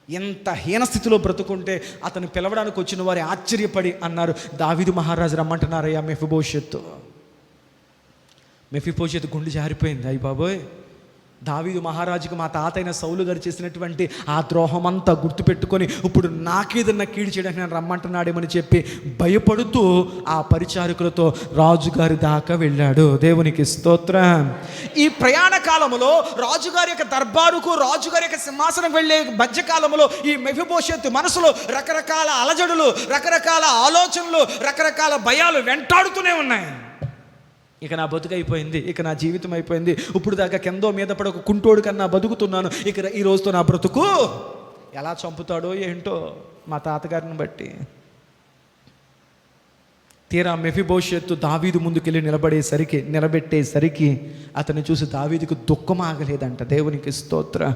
ఎంత హీనస్థితిలో బ్రతుకుంటే అతను పిలవడానికి వచ్చిన వారు ఆశ్చర్యపడి అన్నారు, దావీదు మహారాజు రమ్మంటున్నారయ్యా మెఫీబోషెతు. మెఫీబోషెతు గుండె జారిపోయింది. అయ్య బాబోయ్, దావీదు మహారాజుకు మా తాతైన సౌలు గారు చేసినటువంటి ఆ ద్రోహమంతా గుర్తుపెట్టుకొని ఇప్పుడు నాకేదన్నా కీడు చేయడానికి నేను రమ్మంటున్నాడేమని చెప్పి భయపడుతూ ఆ పరిచారకులతో రాజుగారి దాకా వెళ్ళాడు. దేవునికి స్తోత్రం. ఈ ప్రయాణ కాలంలో రాజుగారి యొక్క దర్బారుకు, రాజుగారి యొక్క సింహాసనం వెళ్ళే మధ్యకాలంలో ఈ మెఫీబోషెతు మనసులో రకరకాల అలజడులు, రకరకాల ఆలోచనలు, రకరకాల భయాలు వెంటాడుతూనే ఉన్నాయి. ఇక నా బతుకు అయిపోయింది, ఇక నా జీవితం అయిపోయింది, ఇప్పుడు దాకా కిందో మీద పడి ఒక కుంటోడు కన్నా బతుకుతున్నాను, ఇక ఈ రోజుతో నా బ్రతుకు ఎలా చంపుతాడో ఏంటో మా తాతగారిని బట్టి. తీరా మెఫీబోషెతు దావీదు ముందుకెళ్ళి నిలబెట్టేసరికి అతన్ని చూసి దావీదుకు దుఃఖం ఆగలేదంట. దేవునికి స్తోత్ర.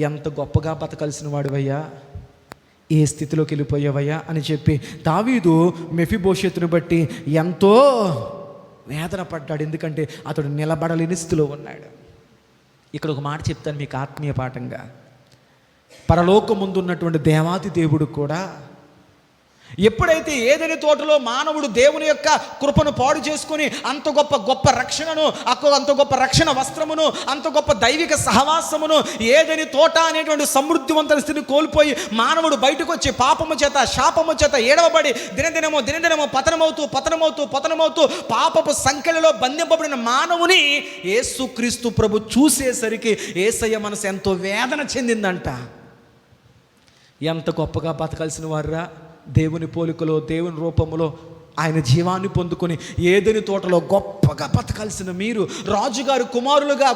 ఎంత గొప్పగా బతకాల్సిన వాడివయ్యా, ఏ స్థితిలోకి వెళ్ళిపోయావయ్యా అని చెప్పి దావీదు మెఫీబోషెతుని బట్టి ఎంతో వేదన పడ్డాడు. ఎందుకంటే అతడు నిలబడలేని స్థితిలో ఉన్నాడు. ఇక్కడ ఒక మాట చెప్తాను మీకు ఆత్మీయ పాఠంగా. పరలోకం ముందు ఉన్నటువంటి దేవాది దేవుడు కూడా ఎప్పుడైతే ఏదైనా తోటలో మానవుడు దేవుని యొక్క కృపను పాడు చేసుకుని అంత గొప్ప రక్షణను, అంత గొప్ప రక్షణ వస్త్రమును, అంత గొప్ప దైవిక సహవాసమును, ఏదైనా తోట అనేటువంటి సమృద్ధివంతమైన స్థితిని కోల్పోయి మానవుడు బయటకు వచ్చి పాపము చేత, శాపము చేత ఏడవబడి దినదినము పతనమవుతూ పాపపు సంఖ్యలలో బంధింపబడిన మానవుని యేసుక్రీస్తు ప్రభు చూసేసరికి యేసయ్య మనసు ఎంతో వేదన చెందిందంట. ఎంత గొప్పగా బతకాల్సిన వారురా, దేవుని పోలికలో, దేవుని రూపంలో ఆయన జీవాన్ని పొందుకొని ఏదైనా తోటలో గొప్పగా బతకాల్సిన మీరు, రాజుగారు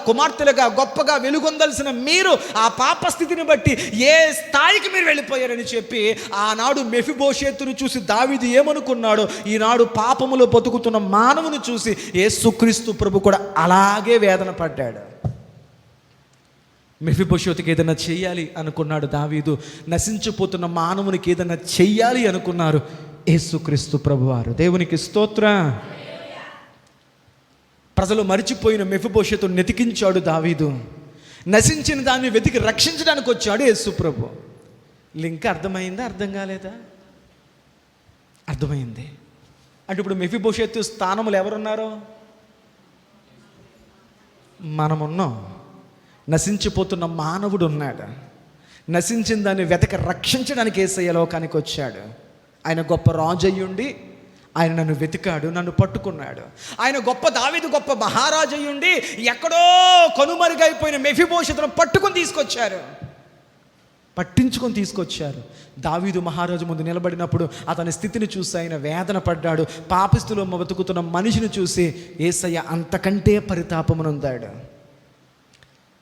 కుమార్తెలుగా గొప్పగా వెలుగొందాల్సిన మీరు ఆ పాప స్థితిని బట్టి ఏ స్థాయికి మీరు వెళ్ళిపోయారని చెప్పి ఆనాడు మెఫీబోషెతును చూసి దావీదు ఏమనుకున్నాడో ఈనాడు పాపములో బతుకుతున్న మానవుని చూసి యేసుక్రీస్తు ప్రభు కూడా అలాగే వేదన పడ్డాడు. మెఫీబోషెతుకి ఏదైనా చెయ్యాలి అనుకున్నాడు దావీదు. నశించిపోతున్న మానవునికి ఏదైనా చెయ్యాలి అనుకున్నారు యేసుక్రీస్తు ప్రభువారు. దేవునికి స్తోత్రం. ప్రజలు మరిచిపోయిన మెఫీబోషెతును నెతికించాడు దావీదు. నశించిన దాన్ని వెతికి రక్షించడానికి వచ్చాడు యేసు ప్రభు. లింక్ అర్థమైందా? అర్థం కాలేదా? అర్థమైంది. అంటే ఇప్పుడు మెఫీబోషెతు స్థానములు ఎవరున్నారో మనమున్నాం. నశించిపోతున్న మానవుడు ఉన్నాడు. నశించిన దాన్ని వెతక రక్షించడానికి యేసయ్య లోకానికి వచ్చాడు. ఆయన గొప్ప రాజు అయ్యుండి ఆయన నన్ను వెతికాడు, నన్ను పట్టుకున్నాడు. ఆయన గొప్ప దావీదు గొప్ప మహారాజు అయ్యుండి ఎక్కడో కనుమరుగైపోయిన మెఫీబోషెతును పట్టించుకొని తీసుకొచ్చారు. దావీదు మహారాజు ముందు నిలబడినప్పుడు అతని స్థితిని చూసి ఆయన వేదన పడ్డాడు. పాపిస్తులో బతుకుతున్న మనిషిని చూసి యేసయ్య అంతకంటే పరితాపమునందాడు.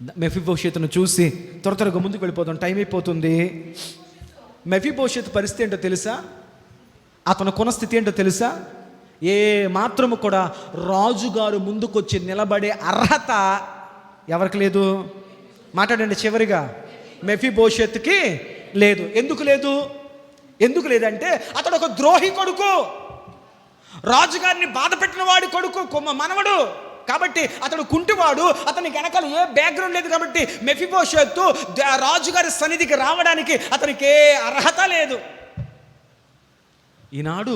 మెఫీబోషెతును చూసి త్వరగా ముందుకు వెళ్ళిపోతాం, టైం అయిపోతుంది. మెఫీబోషెతు పరిస్థితి ఏంటో తెలుసా? అతను కొన స్థితి ఏంటో తెలుసా? ఏ మాత్రము కూడా రాజుగారు ముందుకొచ్చి నిలబడే అర్హత ఎవరికి లేదు. మాట్లాడండి చివరిగా. మెఫీబోషెత్తుకి లేదు. ఎందుకు లేదు? ఎందుకు లేదంటే అతడు ఒక ద్రోహి కొడుకు, రాజుగారిని బాధ పెట్టిన వాడి కొడుకు, మనవడు. కాబట్టి అతడు కుంటివాడు, అతనికి వెనకాల ఏ బ్యాక్గ్రౌండ్ లేదు. కాబట్టి మెఫీబోషెత్తు రాజుగారి సన్నిధికి రావడానికి అతనికి ఏ అర్హత లేదు. ఈనాడు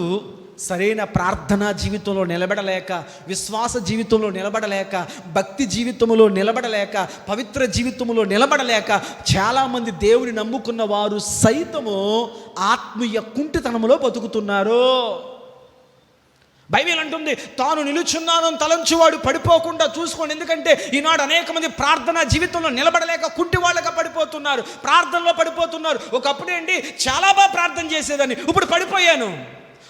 సరైన ప్రార్థనా జీవితంలో నిలబడలేక, విశ్వాస జీవితంలో నిలబడలేక, భక్తి జీవితంలో నిలబడలేక, పవిత్ర జీవితంలో నిలబడలేక చాలామంది దేవుని నమ్ముకున్న వారు సైతము ఆత్మీయ కుంటితనములో బతుకుతున్నారు. బైబిల్ అంటుంది, తాను నిలుచున్నాను తలంచువాడు పడిపోకుండా చూసుకోండి. ఎందుకంటే ఈనాడు అనేక మంది ప్రార్థనా జీవితంలో నిలబడలేక కుంటి వాళ్ళగా పడిపోతున్నారు, ప్రార్థనలో పడిపోతున్నారు. ఒకప్పుడు ఏంటి, చాలా బాగా ప్రార్థన చేసేదాన్ని, ఇప్పుడు పడిపోయాను.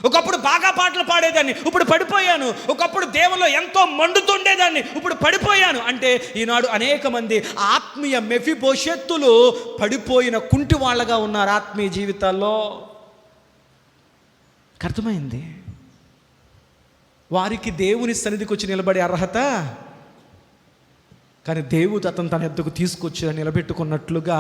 ఒకప్పుడు బాగా పాటలు పాడేదాన్ని, ఇప్పుడు పడిపోయాను. ఒకప్పుడు దేవుల్లో ఎంతో మండుతుండేదాన్ని, ఇప్పుడు పడిపోయాను. అంటే ఈనాడు అనేక మంది ఆత్మీయ మెఫీబోషెత్తులు పడిపోయిన కుంటి వాళ్ళగా ఉన్నారు ఆత్మీయ జీవితాల్లో. అర్థమైంది? వారికి దేవుని సన్నిధికి వచ్చి నిలబడే అర్హత, కానీ దేవుడు అతను తన ఎద్దకు తీసుకొచ్చి నిలబెట్టుకున్నట్లుగా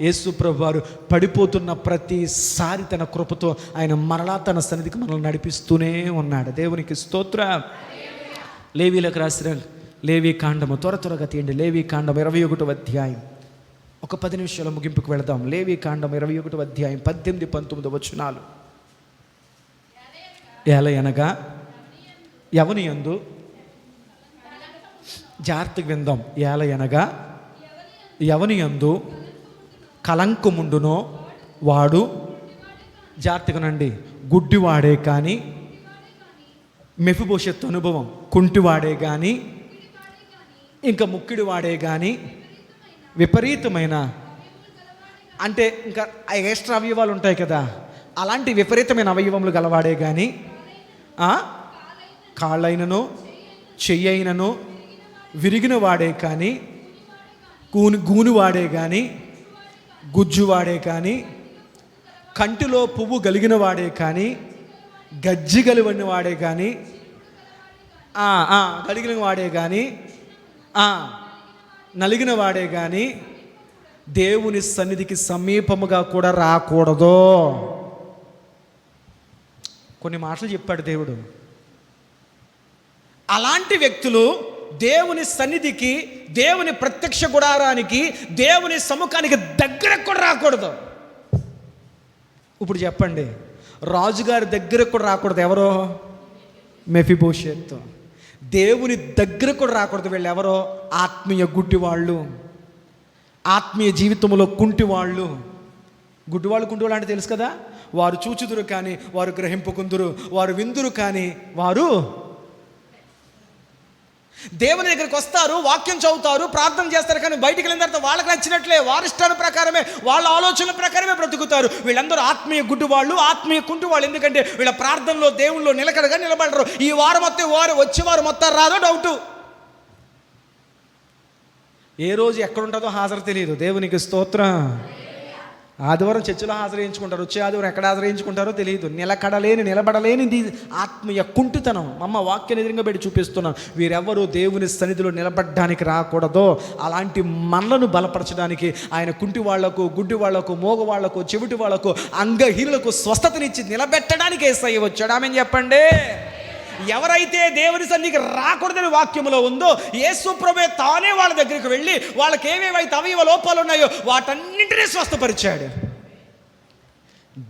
యేసు ప్రభువు వారు పడిపోతున్న ప్రతిసారి తన కృపతో ఆయన మరలా తన సన్నిధికి మనల్ని నడిపిస్తూనే ఉన్నాడు. దేవునికి స్తోత్రం. లేవీలకు రాసిన లేవీ కాండము, త్వరగా తీయండి. లేవీ కాండం 21వ అధ్యాయం. ఒక 10 నిమిషాల ముగింపుకు వెళదాం. లేవీ కాండం 21వ అధ్యాయం 18, 19 వచనాలు. ఏలయనగా ఎవని యందు, జాగ్రత్తగా విందాం. ఏలయనగా ఎవని యందు కలంకముండునో వాడు, జాగ్రత్తగానండి, గుడ్డివాడే కానీ, మెఫీబోషెత్తు అనుభవం, కుంటివాడే కానీ, ఇంకా ముక్కిడివాడే కానీ, విపరీతమైన అంటే ఇంకా ఎక్స్ట్రా అవయవాలు ఉంటాయి కదా, అలాంటి విపరీతమైన అవయవములు గలవాడే కానీ, కాళ్ళైనను చెయ్యైనను విరిగిన వాడే కానీ, గూనివాడే కానీ, గుజ్జువాడే కానీ, కంటిలో పువ్వు గలిగిన వాడే కానీ, గజ్జి గలివని వాడే కానీ, గలిగిన వాడే కానీ, నలిగిన వాడే కానీ దేవుని సన్నిధికి సమీపముగా కూడా రాకూడదు. కొన్ని మాటలు చెప్పాడు దేవుడు. అలాంటి వ్యక్తులు దేవుని సన్నిధికి, దేవుని ప్రత్యక్ష గుడారానికి, దేవుని సముఖానికి దగ్గరకు కూడా రాకూడదు. ఇప్పుడు చెప్పండి, రాజుగారి దగ్గరకు కూడా రాకూడదు ఎవరో? మెఫీబోషెత్తు. దేవుని దగ్గరకు కూడా రాకూడదు వీళ్ళు ఎవరో? ఆత్మీయ గుడ్డివాళ్ళు, ఆత్మీయ జీవితంలో కుంటివాళ్ళు. కుంటివాళ్ళు అంటే తెలుసు కదా, వారు చూచుదురు కానీ వారు గ్రహింపుకుందురు, వారు విందురు కానీ వారు. దేవుని దగ్గరికి వస్తారు, వాక్యం చదువుతారు, ప్రార్థన చేస్తారు, కానీ బయటికి వెళ్ళిన తర్వాత వాళ్ళకి నచ్చినట్లే, వారి ఇష్టాల ప్రకారమే, వాళ్ళ ఆలోచనల ప్రకారమే బ్రతుకుతారు. వీళ్ళందరూ ఆత్మీయ గుడ్డివాళ్ళు, ఆత్మీయ కుంటివాళ్ళు. ఎందుకంటే వీళ్ళ ప్రార్థనలో దేవుళ్ళు నిలకడగా నిలబడరు. ఈ వారం వచ్చేవారు మొత్తం రాదో డౌటు. ఏ రోజు ఎక్కడుంటుందో హాజరు తెలియదు. దేవునికి స్తోత్రం. ఆదివారం చర్చిలో హాజరేయించుకుంటారు, వచ్చే ఆదివారం ఎక్కడ హాజరేయించుకుంటారో తెలియదు. నిలబడలేనిది ఆత్మీయ కుంటితనం. అమ్మ వాక్యాన్ని ఎదురుగా పెట్టి చూపిస్తున్నాను. వీరెవ్వరూ దేవుని సన్నిధిలో నిలబడడానికి రాకూడదు. అలాంటి మనలను బలపరచడానికి ఆయన కుంటి వాళ్లకు, గుడ్డి వాళ్లకు, మోగ వాళ్లకు, చెవిటి వాళ్లకు, అంగహీనులకు స్వస్థతనిచ్చి నిలబెట్టడానికి యేసయ్య వచ్చాడు. ఆమెను చెప్పండి. ఎవరైతే దేవుని సన్నిధికి రాకూడదని వాక్యములో ఉందో, యేసు ప్రభువే తానే వాళ్ళ దగ్గరికి వెళ్ళి వాళ్ళకి ఏవేవైతే అవయవ లోపాలు ఉన్నాయో వాటన్నింటినీ స్వస్థపరిచాడు.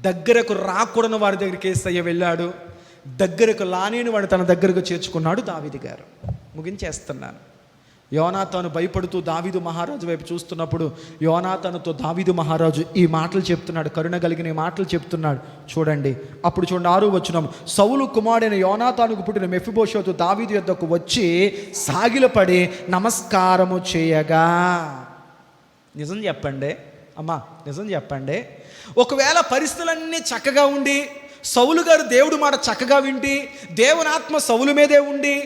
దగ్గరకు రాకూడని వారి దగ్గరికి యేసయ్య వెళ్ళాడు. దగ్గరకు లానేని వాడు తన దగ్గరకు చేర్చుకున్నాడు దావీదు గారు. ముగించేస్తున్నాను. యోనాతాను భయపడుతూ దావీదు మహారాజు వైపు చూస్తున్నప్పుడు యోనాతానుతో దావీదు మహారాజు ఈ మాటలు చెప్తున్నాడు, కరుణ కలిగిన ఈ మాటలు చెప్తున్నాడు. చూడండి, అప్పుడు చూడండి 6వ వచనం. సౌలు కుమారుడైన యోనాతానుకు పుట్టిన మెఫీబోషెతు దావీదు యొద్దకు వచ్చి సాగిలపడి నమస్కారము చేయగా. నిజం చెప్పండి అమ్మా, నిజం చెప్పండి. ఒకవేళ పరిస్థితులన్నీ చక్కగా ఉండి, సౌలు గారు దేవుడు మాట చక్కగా వింటి, దేవుని ఆత్మ సౌలు మీదే ఉండి,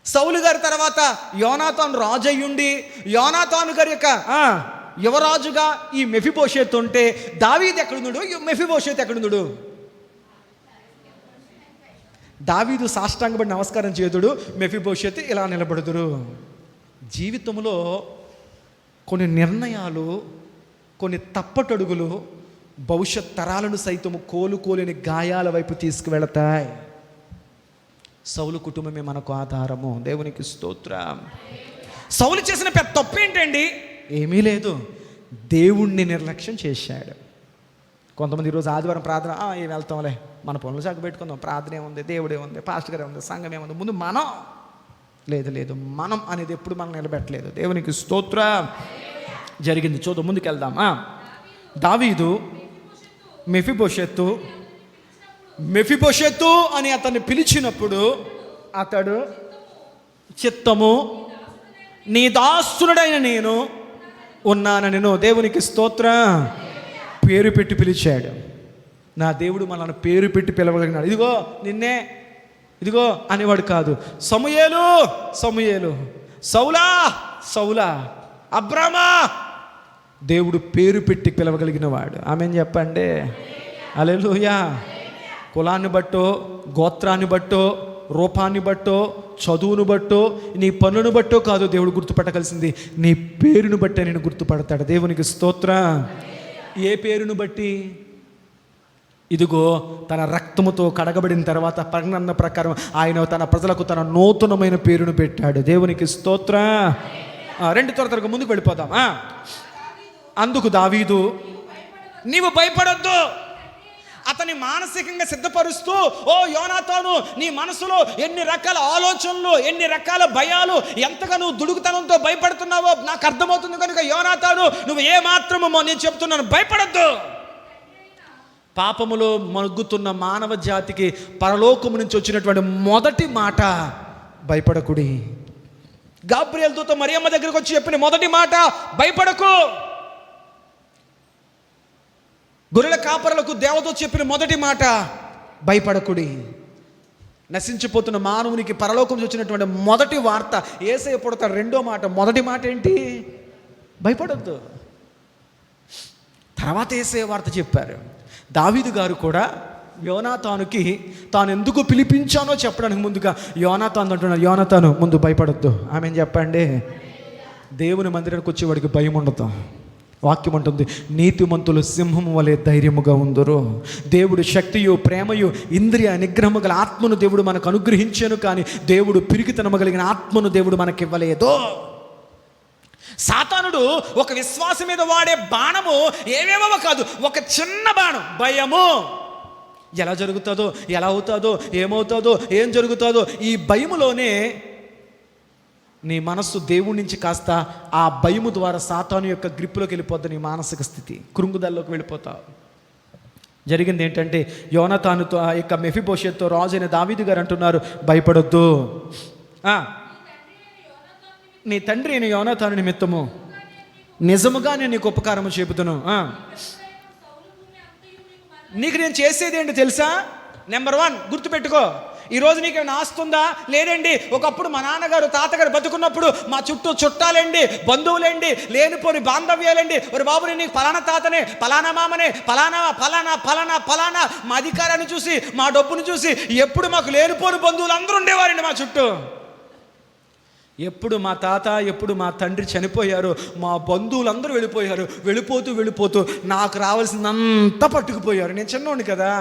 సౌలు గారి తర్వాత యోనాతాను రాజు అయ్యుండి, యోనాతాను గారి యొక్క యువరాజుగా ఈ మెఫీబోషెతు ఉంటే దావీదు ఎక్కడున్నాడు? మెఫీబోషెతు ఎక్కడున్నాడు? దావీదు సాష్టాంగపడి నమస్కారం చేతుడు, మెఫీబోషెతు ఇలా నిలబడుదురు. జీవితంలో కొన్ని నిర్ణయాలు కొన్ని తప్పటడుగులు భవిష్యత్ తరాలను సైతం కోలుకోలేని గాయాల వైపు తీసుకువెళతాయి. సౌలు కుటుంబమే మనకు ఆధారము. దేవునికి స్తోత్రం. సౌలు చేసిన పెద్ద తప్పు ఏంటండి? ఏమీ లేదు, దేవుణ్ణి నిర్లక్ష్యం చేశాడు. కొంతమంది ఈరోజు ఆదివారం ప్రార్థన, ఏం వెళ్తాంలే, మన పనులు చక్క పెట్టుకుందాం, ప్రార్థన ఏముంది, దేవుడే ఉంది, పాస్టర్ గారే ఉంది, సంఘం ఏముంది, ముందు మనం. లేదు, మనం అనేది ఎప్పుడు మనం నిలబెట్టలేదు. దేవునికి స్తోత్రం. జరిగింది చూద్దాం, ముందుకు వెళ్దామా. దావీదు మెఫీబోషెతు అని అతన్ని పిలిచినప్పుడు అతడు, చిత్తము నీ దాసునుడైన నేను ఉన్నానని దేవునికి స్తోత్రం. పేరు పెట్టి పిలిచాడు. నా దేవుడు మనల్ని పేరు పెట్టి పిలవగలిగినాడు. ఇదిగో నిన్నే, ఇదిగో అనేవాడు కాదు. సమూయేలు, సౌలా, అబ్రామా. దేవుడు పేరు పెట్టి పిలవగలిగిన వాడు. ఆమేన్ చెప్పండి. హల్లెలూయా. కులాన్ని బట్టో, గోత్రాన్ని బట్టో, రూపాన్ని బట్టో, చదువును బట్టో, నీ పనులను బట్టో కాదు దేవుడు గుర్తుపట్టగలిసింది, నీ పేరును బట్టే నేను గుర్తుపడతాడు. దేవునికి స్తోత్రం. ఏ పేరును బట్టి? ఇదిగో తన రక్తముతో కడగబడిన తర్వాత ప్రజ్ఞ ప్రకారం ఆయన తన ప్రజలకు తన నూతనమైన పేరును పెట్టాడు. దేవునికి స్తోత్రం. రెండు త్వరగా ముందుకు వెళ్ళిపోదాం. అందుకు దావీదు, నీవు భయపడొద్దు. అతని మానసికంగా సిద్ధపరుస్తూ, ఓ యోనాతాను, నీ మనసులో ఎన్ని రకాల ఆలోచనలు, ఎన్ని రకాల భయాలు, ఎంతగా నువ్వు దుడుకుతనంతో భయపడుతున్నావో నాకు అర్థమవుతుంది. కనుక యోనాతాను, నువ్వు ఏమాత్రము నేను చెప్తున్నాను, భయపడొద్దు. పాపములో మగ్గుతున్న మానవ జాతికి పరలోకము నుంచి వచ్చినటువంటి మొదటి మాట భయపడకుడి. గాబ్రియల్ దూత మరియమ్మ దగ్గరకు వచ్చి చెప్పిన మొదటి మాట భయపడకు. గొర్రెల కాపరులకు దేవదూత చెప్పిన మొదటి మాట భయపడకుడి. నశించిపోతున్న మానవునికి పరలోకం నుంచి వచ్చినటువంటి మొదటి వార్త యేసయ్య పుడతాడు. రెండో మాట, మొదటి మాట ఏంటి? భయపడొద్దు. తర్వాత యేసయ్య వార్త చెప్పారు. దావీదు గారు కూడా యోనాతానుకి తాను ఎందుకు పిలిపించానో చెప్పడానికి ముందుగా యోనాతాను అంటున్నారు, యోనాతాను ముందు భయపడొద్దు. ఆమెను చెప్పండి. దేవుని మందిరానికి వచ్చేవాడికి భయం ఉండదు. వాక్యం ఉంటుంది, నీతిమంతులు సింహము వలె ధైర్యముగా ఉందరు. దేవుడు శక్తియు ప్రేమయు ఇంద్రియ నిగ్రహము గల ఆత్మను దేవుడు మనకు అనుగ్రహించాను, కానీ దేవుడు పిరికితనము కలిగిన ఆత్మను దేవుడు మనకి ఇవ్వలేదు. సాతానుడు ఒక విశ్వాసం మీద వాడే బాణము ఏవేవో కాదు, ఒక చిన్న బాణం, భయము. ఎలా జరుగుతుందో, ఎలా అవుతుందో, ఏమవుతుందో, ఏం జరుగుతుందో, ఈ భయములోనే నీ మనస్సు దేవుడి నుంచి కాస్త ఆ భయము ద్వారా సాతాను యొక్క గ్రిప్పులోకి వెళ్ళిపోద్ది. నీ మానసిక స్థితి కృంగుదల్లోకి వెళ్ళిపోతావు. జరిగింది ఏంటంటే, యోనాతానుతో ఆ యొక్క మెఫీబోషెతుతో రాజు అయిన దావీదు గారు అంటున్నారు, భయపడొద్దు. నీ తండ్రి అయిన యోనాతాను నిమిత్తము నిజముగా నేను నీకు ఉపకారము చెబుతాను. నీకు నేను చేసేది ఏంటి తెలుసా? నెంబర్ 1 గుర్తుపెట్టుకో. ఈరోజు నీకు ఏమైనా ఆస్తుందా? లేదండి. ఒకప్పుడు మా నాన్నగారు తాతగారు బతుకున్నప్పుడు మా చుట్టూ చుట్టాలండి, బంధువులండి, లేనిపోని బాంధవ్యాలండి. ఒరే బాబు, నేను నీకు ఫలానా తాతనే, ఫలానా మామనే, ఫలానా ఫలానా ఫలానా ఫలానా మా అధికారాన్ని చూసి, మా డబ్బును చూసి ఎప్పుడు మాకు లేనిపోని బంధువులు అందరూ ఉండేవారండి మా చుట్టూ. ఎప్పుడు మా తాత, ఎప్పుడు మా తండ్రి చనిపోయారు, మా బంధువులందరూ వెళ్ళిపోతూ నాకు రావాల్సిందంతా పట్టుకుపోయారు. నేను చిన్నోడిని కదా,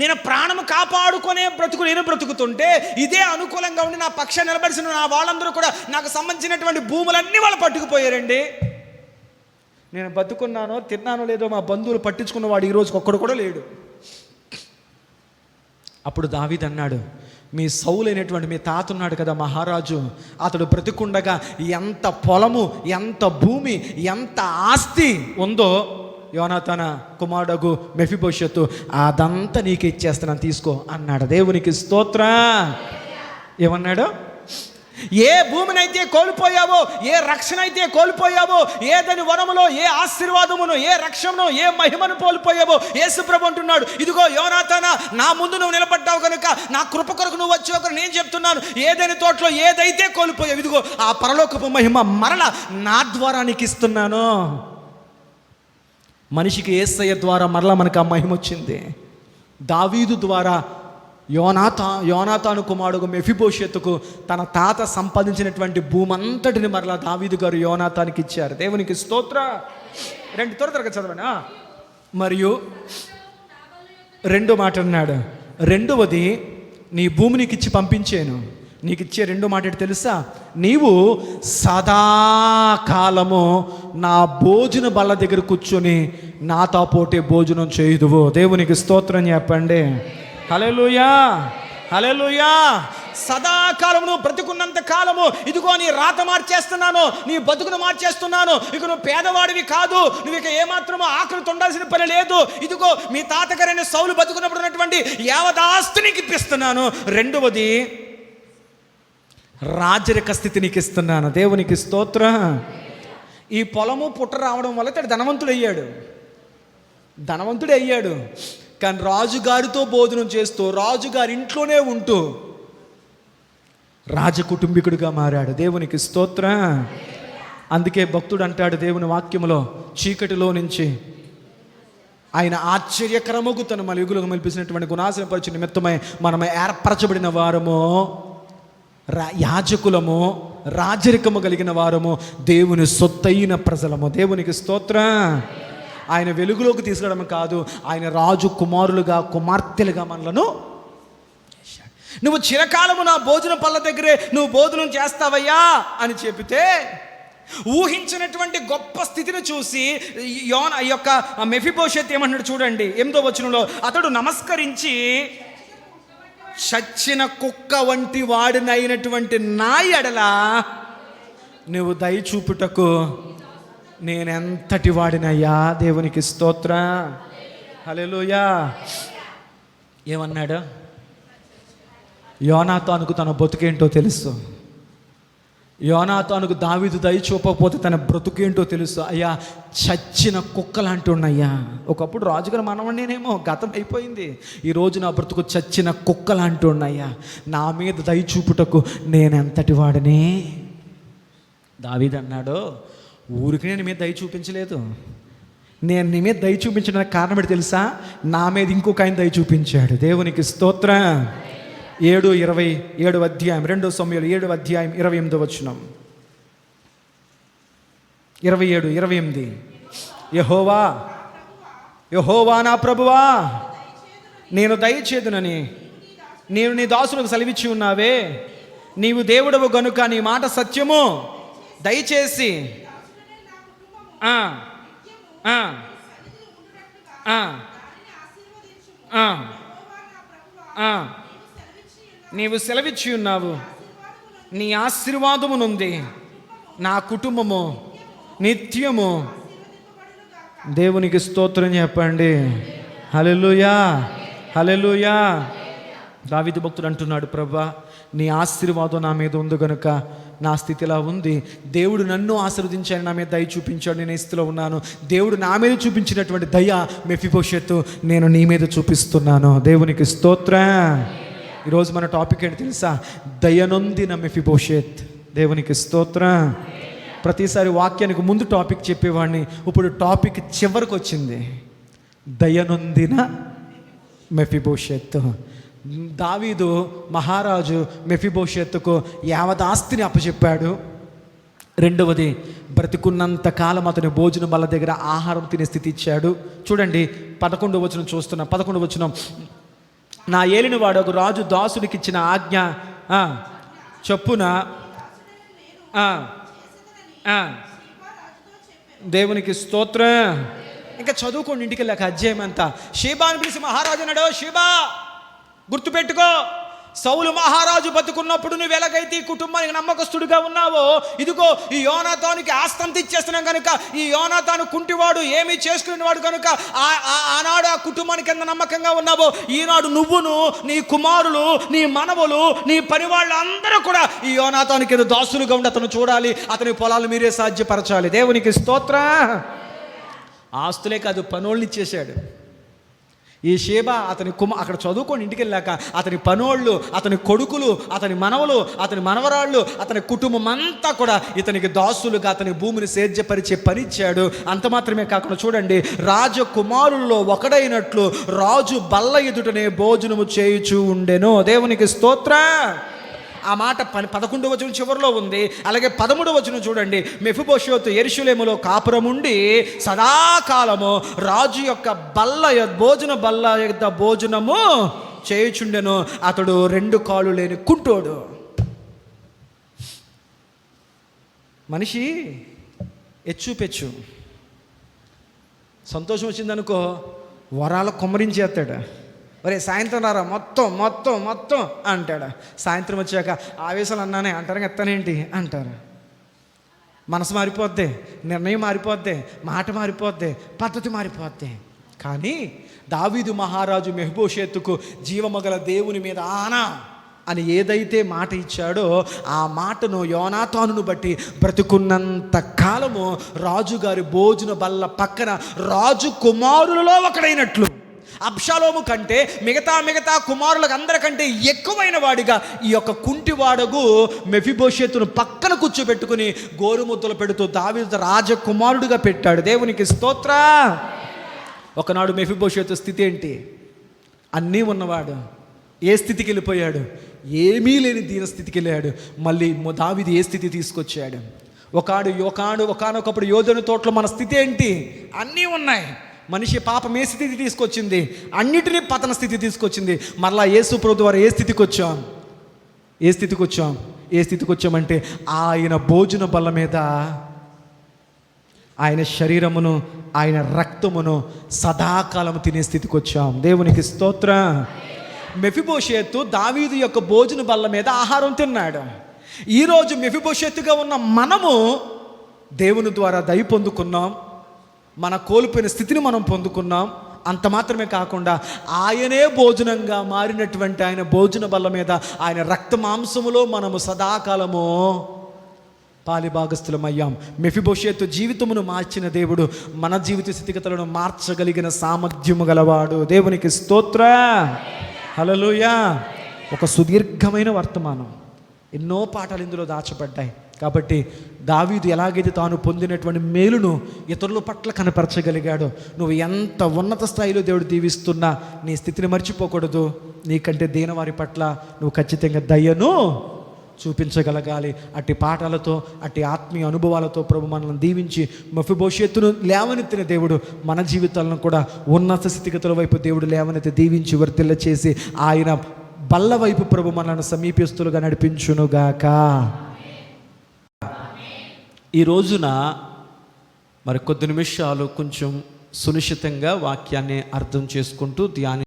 నేను ప్రాణం కాపాడుకునే నేను బ్రతుకుతుంటే ఇదే అనుకూలంగా ఉండి నా పక్షాన్ని నిలబడిసిన నా వాళ్ళందరూ కూడా నాకు సంబంధించినటువంటి భూములన్నీ వాళ్ళు పట్టుకుపోయారండి. నేను బతుకున్నానో తిన్నానో లేదో మా బంధువులు పట్టించుకున్నవాడు ఈరోజుకి ఒక్కడు కూడా లేడు. అప్పుడు దావీదు అన్నాడు, మీ సౌలైనటువంటి మీ తాత ఉన్నాడు కదా మహారాజు, అతడు బ్రతికుండగా ఎంత పొలము, ఎంత భూమి, ఎంత ఆస్తి ఉందో యోనాతాన కుమారుడగు మెఫీబోషెతు అదంతా నీకు ఇచ్చేస్తున్నాను, తీసుకో అన్నాడు. దేవునికి స్తోత్రం. ఏమన్నాడు? ఏ భూమినైతే కోల్పోయావో, ఏ రక్షణ అయితే కోల్పోయావో, ఏదని వరములో ఏ ఆశీర్వాదమును, ఏ రక్షణను, ఏ మహిమను కోల్పోయావో యేసుప్రభు అంటున్నాడు, ఇదిగో యోనాతానా, నా ముందు నువ్వు నిలబడ్డావు కనుక, నా కృప కొరకు నువ్వు వచ్చావు కనుక నేను చెప్తున్నాను, ఏదని తోటలో ఏదైతే కోల్పోయావు, ఇదిగో ఆ పరలోకపు మహిమ మరల నా ద్వారా నీకు ఇస్తున్నాను. మనిషికి యేసయ్య ద్వారా మరలా మనకు ఆ మహిమ వచ్చింది. దావీదు ద్వారా యోనాతాను కుమారుడు మెఫీబోషెతుకు తన తాత సంపాదించినటువంటి భూమంతటిని మరలా దావీదు గారు యోనాతానికి ఇచ్చారు. దేవునికి స్తోత్ర. త్వరగా చదవనా. మరియు రెండో మాట అన్నాడు, రెండవది నీ భూమి నీకు ఇచ్చి పంపించాను. నీకు ఇచ్చే రెండో మాట ఏంటి తెలుసా? నీవు సదాకాలము నా భోజన బల్ల దగ్గర కూర్చొని నాతో పోటే భోజనం చేయుదువు. దేవునికి స్తోత్రం చెప్పండి. హల్లెలూయా, హల్లెలూయా. సదాకాలము నువ్వు బ్రతుకున్నంత కాలము ఇదిగో నీ రాత మార్చేస్తున్నాను, నీ బతుకును మార్చేస్తున్నాను. ఇక నువ్వు పేదవాడివి కాదు, నువ్వు ఇక ఏమాత్రమో ఆకలితో ఉండాల్సిన పని లేదు. ఇదిగో మీ తాతగారైన సౌలు బతుకున్నప్పుడు ఉన్నటువంటి యావదాస్తి నీకు ఇప్పిస్తున్నాను. రెండవది రాజరిక స్థితి నీకు ఇస్తున్నాను. దేవునికి స్తోత్రం. ఈ పొలము పుట్ట రావడం వల్ల తను ధనవంతుడే అయ్యాడు. కానీ రాజుగారితో భోజనం చేస్తూ రాజుగారి ఇంట్లోనే ఉంటూ రాజకుటుంబికుడిగా మారాడు. దేవునికి స్తోత్రం. అందుకే భక్తుడు అంటాడు దేవుని వాక్యములో, చీకటిలో నుంచి ఆయన ఆశ్చర్యకరముకు తన మలుగులకు మలిపించినటువంటి గుణాశన పరిచయ నిమిత్తమై మనమే ఏర్పరచబడిన వారము, యాజకులము, రాజరికము కలిగిన వారము, దేవుని సొత్తైన ప్రజలము. దేవునికి స్తోత్రం. ఆయన వెలుగులోకి తీసుకురావడం కాదు, ఆయన రాజు కుమారులుగా కుమార్తెలుగా మనలను. నువ్వు చిరకాలము నా భోజన పళ్ళ దగ్గరే నువ్వు భోజనం చేస్తావయ్యా అని చెబితే ఊహించినటువంటి గొప్ప స్థితిని చూసి ఈ యొక్క మెఫీబోషెత్ ఏమన్నాడు చూడండి. 8వ వచనంలో, అతడు నమస్కరించి చచ్చిన కుక్క వంటి వాడినైనటువంటి నా ఎడల నువ్వు దయ చూపుటకు నేనెంతటి వాడినయ్యా. దేవునికి స్తోత్రం. హల్లెలూయా. ఏమన్నాడు? యోనాతానుకు తన బ్రతుకేంటో తెలుసు. యోనాతానుకు దావీదు దయ చూపకపోతే తన బ్రతుకేంటో తెలుసు. అయ్యా, చచ్చిన కుక్కలాంటి ఉన్నయ్యా. ఒకప్పుడు రాజుగారు మనవనేమో, గతం అయిపోయింది. ఈరోజు నా బ్రతుకు చచ్చిన కుక్కలాంటి ఉన్నయ్యా. నా మీద దయ చూపుటకు నేనెంతటి వాడిని. దావీదు అన్నాడు, ఊరికి నేను మీద దయ చూపించలేదు. నేను నీ మీద దయ చూపించడానికి కారణం ఏంటి తెలుసా? నా మీద ఇంకొక ఆయన దయ చూపించాడు. దేవునికి స్తోత్రం. 7:27 అధ్యాయం 2 సమూయేలు 7వ అధ్యాయం 28వ వచనం. 27:28 యెహోవా నా ప్రభువా, నేను దయచేదునని నీవు నీ దాసులకు సెలవిచ్చి ఉన్నావే. నీవు దేవుడవు గనుక నీ మాట సత్యము. దయచేసి నీవు సెలవిచ్చి ఉన్నావు. నీ ఆశీర్వాదము నుండి నా కుటుంబము నిత్యము. దేవునికి స్తోత్రం చెప్పండి. హల్లెలూయా, హల్లెలూయా. దావీదు భక్తుడు అంటున్నాడు, ప్రభువా నీ ఆశీర్వాదం నా మీద ఉంది కనుక నా స్థితి ఇలా ఉంది. దేవుడు నన్ను ఆశీర్వదించాడు, నా మీద దయ చూపించాడు, నేను ఈ స్థితిలో ఉన్నాను. దేవుడు నా మీద చూపించినటువంటి దయ మెఫీబోషెతు నేను నీ మీద చూపిస్తున్నాను. దేవునికి స్తోత్రం. ఈరోజు మన టాపిక్ ఏంటి తెలుసా? దయనొందిన మెఫీబోషెత్. దేవునికి స్తోత్రం. ప్రతిసారి వాక్యానికి ముందు టాపిక్ చెప్పేవాడిని, ఇప్పుడు టాపిక్ చివరికి వచ్చింది. దయనొందిన మెఫీబోషెత్. దావీదు మహారాజు మెఫీబోషెతుకు యావదాస్తిని అప్పచెప్పాడు. రెండవది, బ్రతికున్నంత కాలం అతని భోజన బల్ల దగ్గర ఆహారం తినే స్థితి ఇచ్చాడు. చూడండి 11వ వచనం చూస్తున్నా. 11వ వచనం, నా ఏలినవాడు ఒక రాజు దాసునికి ఇచ్చిన ఆజ్ఞ చొప్పున దేవునికి స్తోత్రం. ఇంకా చదువుకోండి ఇంటికి వెళ్ళాక అధ్యాయం అంతా. షీబాను పిలిచి మహారాజు అన్నాడు, షీబా గుర్తుపెట్టుకో, సౌలు మహారాజు బతుకున్నప్పుడు నువ్వు ఎలాగైతే ఈ కుటుంబానికి నమ్మకస్తుడిగా ఉన్నావో, ఇదిగో ఈ యోనాతానుకి ఆస్తంత ఇచ్చేస్తున్నాం కనుక, ఈ యోనాతాను కుంటివాడు ఏమీ చేసుకునేవాడు కనుక ఆనాడు ఆ కుటుంబానికి ఎంత నమ్మకంగా ఉన్నావో, ఈనాడు నువ్వును నీ కుమారులు నీ మనవలు నీ పని వాళ్ళు అందరూ కూడా ఈ యోనాతానుకి ఏదో దాసులుగా ఉండి అతను చూడాలి, అతని పొలాలు మీరే సాధ్యపరచాలి. దేవునికి స్తోత్రం. ఆస్తులే కాదు, పనోళ్ళని ఇచ్చేశాడు. ఈ షేబ అతని అక్కడ చదువుకొని ఇంటికి వెళ్ళాక అతని పనోళ్ళు, అతని కొడుకులు, అతని మనవలు, అతని మనవరాళ్ళు, అతని కుటుంబం అంతా కూడా ఇతనికి దాసులుగా అతని భూమిని సేద్యపరిచే పనిచ్చాడు. అంత మాత్రమే కాకుండా చూడండి, రాజకుమారుల్లో ఒకడైనట్లు రాజు బల్ల ఎదుటనే భోజనము చేయుచూ ఉండెను. దేవునికి స్తోత్రం. ఆ మాట 11వ వచనం చివరిలో ఉంది. అలాగే 13వ వచనం చూడండి, మెఫీబోషెతు యెరూషలేములో కాపురముండి సదాకాలము రాజు యొక్క భోజన బల్ల యొక్క భోజనము చేయుచుండెను. అతడు 2 కాళ్ళు లేని కుంటోడు. మనిషి ఎచ్చుపెచ్చు. సంతోషం వచ్చిందనుకో వరాల కొమ్మరించేస్తాడు. ఒరే సాయంత్రం రారా మొత్తం మొత్తం మొత్తం అంటాడు. సాయంత్రం వచ్చాక ఆవేశాలు అన్నానే అంటారు, ఎత్తానేంటి అంటారు. మనసు మారిపోద్ది, నిర్ణయం మారిపోద్ది, మాట మారిపోద్ది, పద్ధతి మారిపోద్ది. కానీ దావీదు మహారాజు మెఫీబోషెతుకు జీవమగల దేవుని మీద ఆనా అని ఏదైతే మాట ఇచ్చాడో ఆ మాటను యోనాతానును బట్టి బ్రతుకున్నంత కాలము రాజుగారి భోజన బల్ల పక్కన రాజు కుమారులలో ఒకడైనట్లు, అబ్షాలోము కంటే మిగతా కుమారులకు అందరికంటే ఎక్కువైన వాడిగా ఈ యొక్క కుంటివాడగు మెఫీబోషెతును పక్కన కూర్చోబెట్టుకుని గోరుముద్దలు పెడుతూ దావీదు రాజకుమారుడిగా పెట్టాడు. దేవునికి స్తోత్రం. ఒకనాడు మెఫీబోషెతు స్థితి ఏంటి? అన్నీ ఉన్నవాడు ఏ స్థితికి వెళ్ళిపోయాడు? ఏమీ లేని దీన స్థితికి వెళ్ళాడు. మళ్ళీ దావీదు ఏ స్థితి తీసుకొచ్చాడు? ఒకనొకప్పుడు యోధుని తోటలో మన స్థితి ఏంటి? అన్నీ ఉన్నాయి. మనిషి పాపం ఏ స్థితికి తీసుకొచ్చింది? అన్నిటినీ పతన స్థితి తీసుకొచ్చింది. మరలా యేసు ప్రభువు ద్వారా ఏ స్థితికి వచ్చామంటే ఆయన భోజన బల్ల మీద ఆయన శరీరమును, ఆయన రక్తమును సదాకాలం తినే స్థితికి వచ్చాం. దేవునికి స్తోత్రం. మెఫీబోషెతు దావీదు యొక్క భోజన బల్ల మీద ఆహారం తిన్నాడు. ఈరోజు మెఫీబోషెతుగా ఉన్న మనము దేవుని ద్వారా దయ పొందుకున్నాం. మన కోల్పోయిన స్థితిని మనం పొందుకున్నాం. అంత మాత్రమే కాకుండా ఆయనే భోజనంగా మారినటువంటి ఆయన భోజన బల్ల మీద ఆయన రక్త మాంసములో మనము సదాకాలము పాలిభాగస్థులమయ్యాం. మెఫీబోషెతు జీవితమును మార్చిన దేవుడు మన జీవిత స్థితిగతులను మార్చగలిగిన సామర్థ్యము గలవాడు. దేవునికి స్తోత్రం. హల్లెలూయా. ఒక సుదీర్ఘమైన వర్తమానం, ఎన్నో పాఠాలు ఇందులో దాచబడ్డాయి. కాబట్టి దావీదు ఎలాగైతే తాను పొందినటువంటి మేలును ఇతరుల పట్ల కనపరచగలిగాడో, నువ్వు ఎంత ఉన్నత స్థాయిలో దేవుడు దీవిస్తున్నా నీ స్థితిని మర్చిపోకూడదు. నీకంటే దీనవారి పట్ల నువ్వు ఖచ్చితంగా దయను చూపించగలగాలి. అట్టి పాఠాలతో, అట్టి ఆత్మీయ అనుభవాలతో ప్రభు మనల్ని దీవించి మెఫీబోషెతును లేవనెత్తిన దేవుడు మన జీవితాలను కూడా ఉన్నత స్థితిగతుల వైపు దేవుడు లేవనెత్తి దీవించి వర్తిల్ల చేసి ఆయన బల్ల వైపు ప్రభు మనల్ని సమీపిస్తులుగా నడిపించునుగాక. ఈ రోజున మరి కొద్ది నిమిషాలు కొంచెం సునిశ్చితంగా వాక్యాన్ని అర్థం చేసుకుంటూ ధ్యానం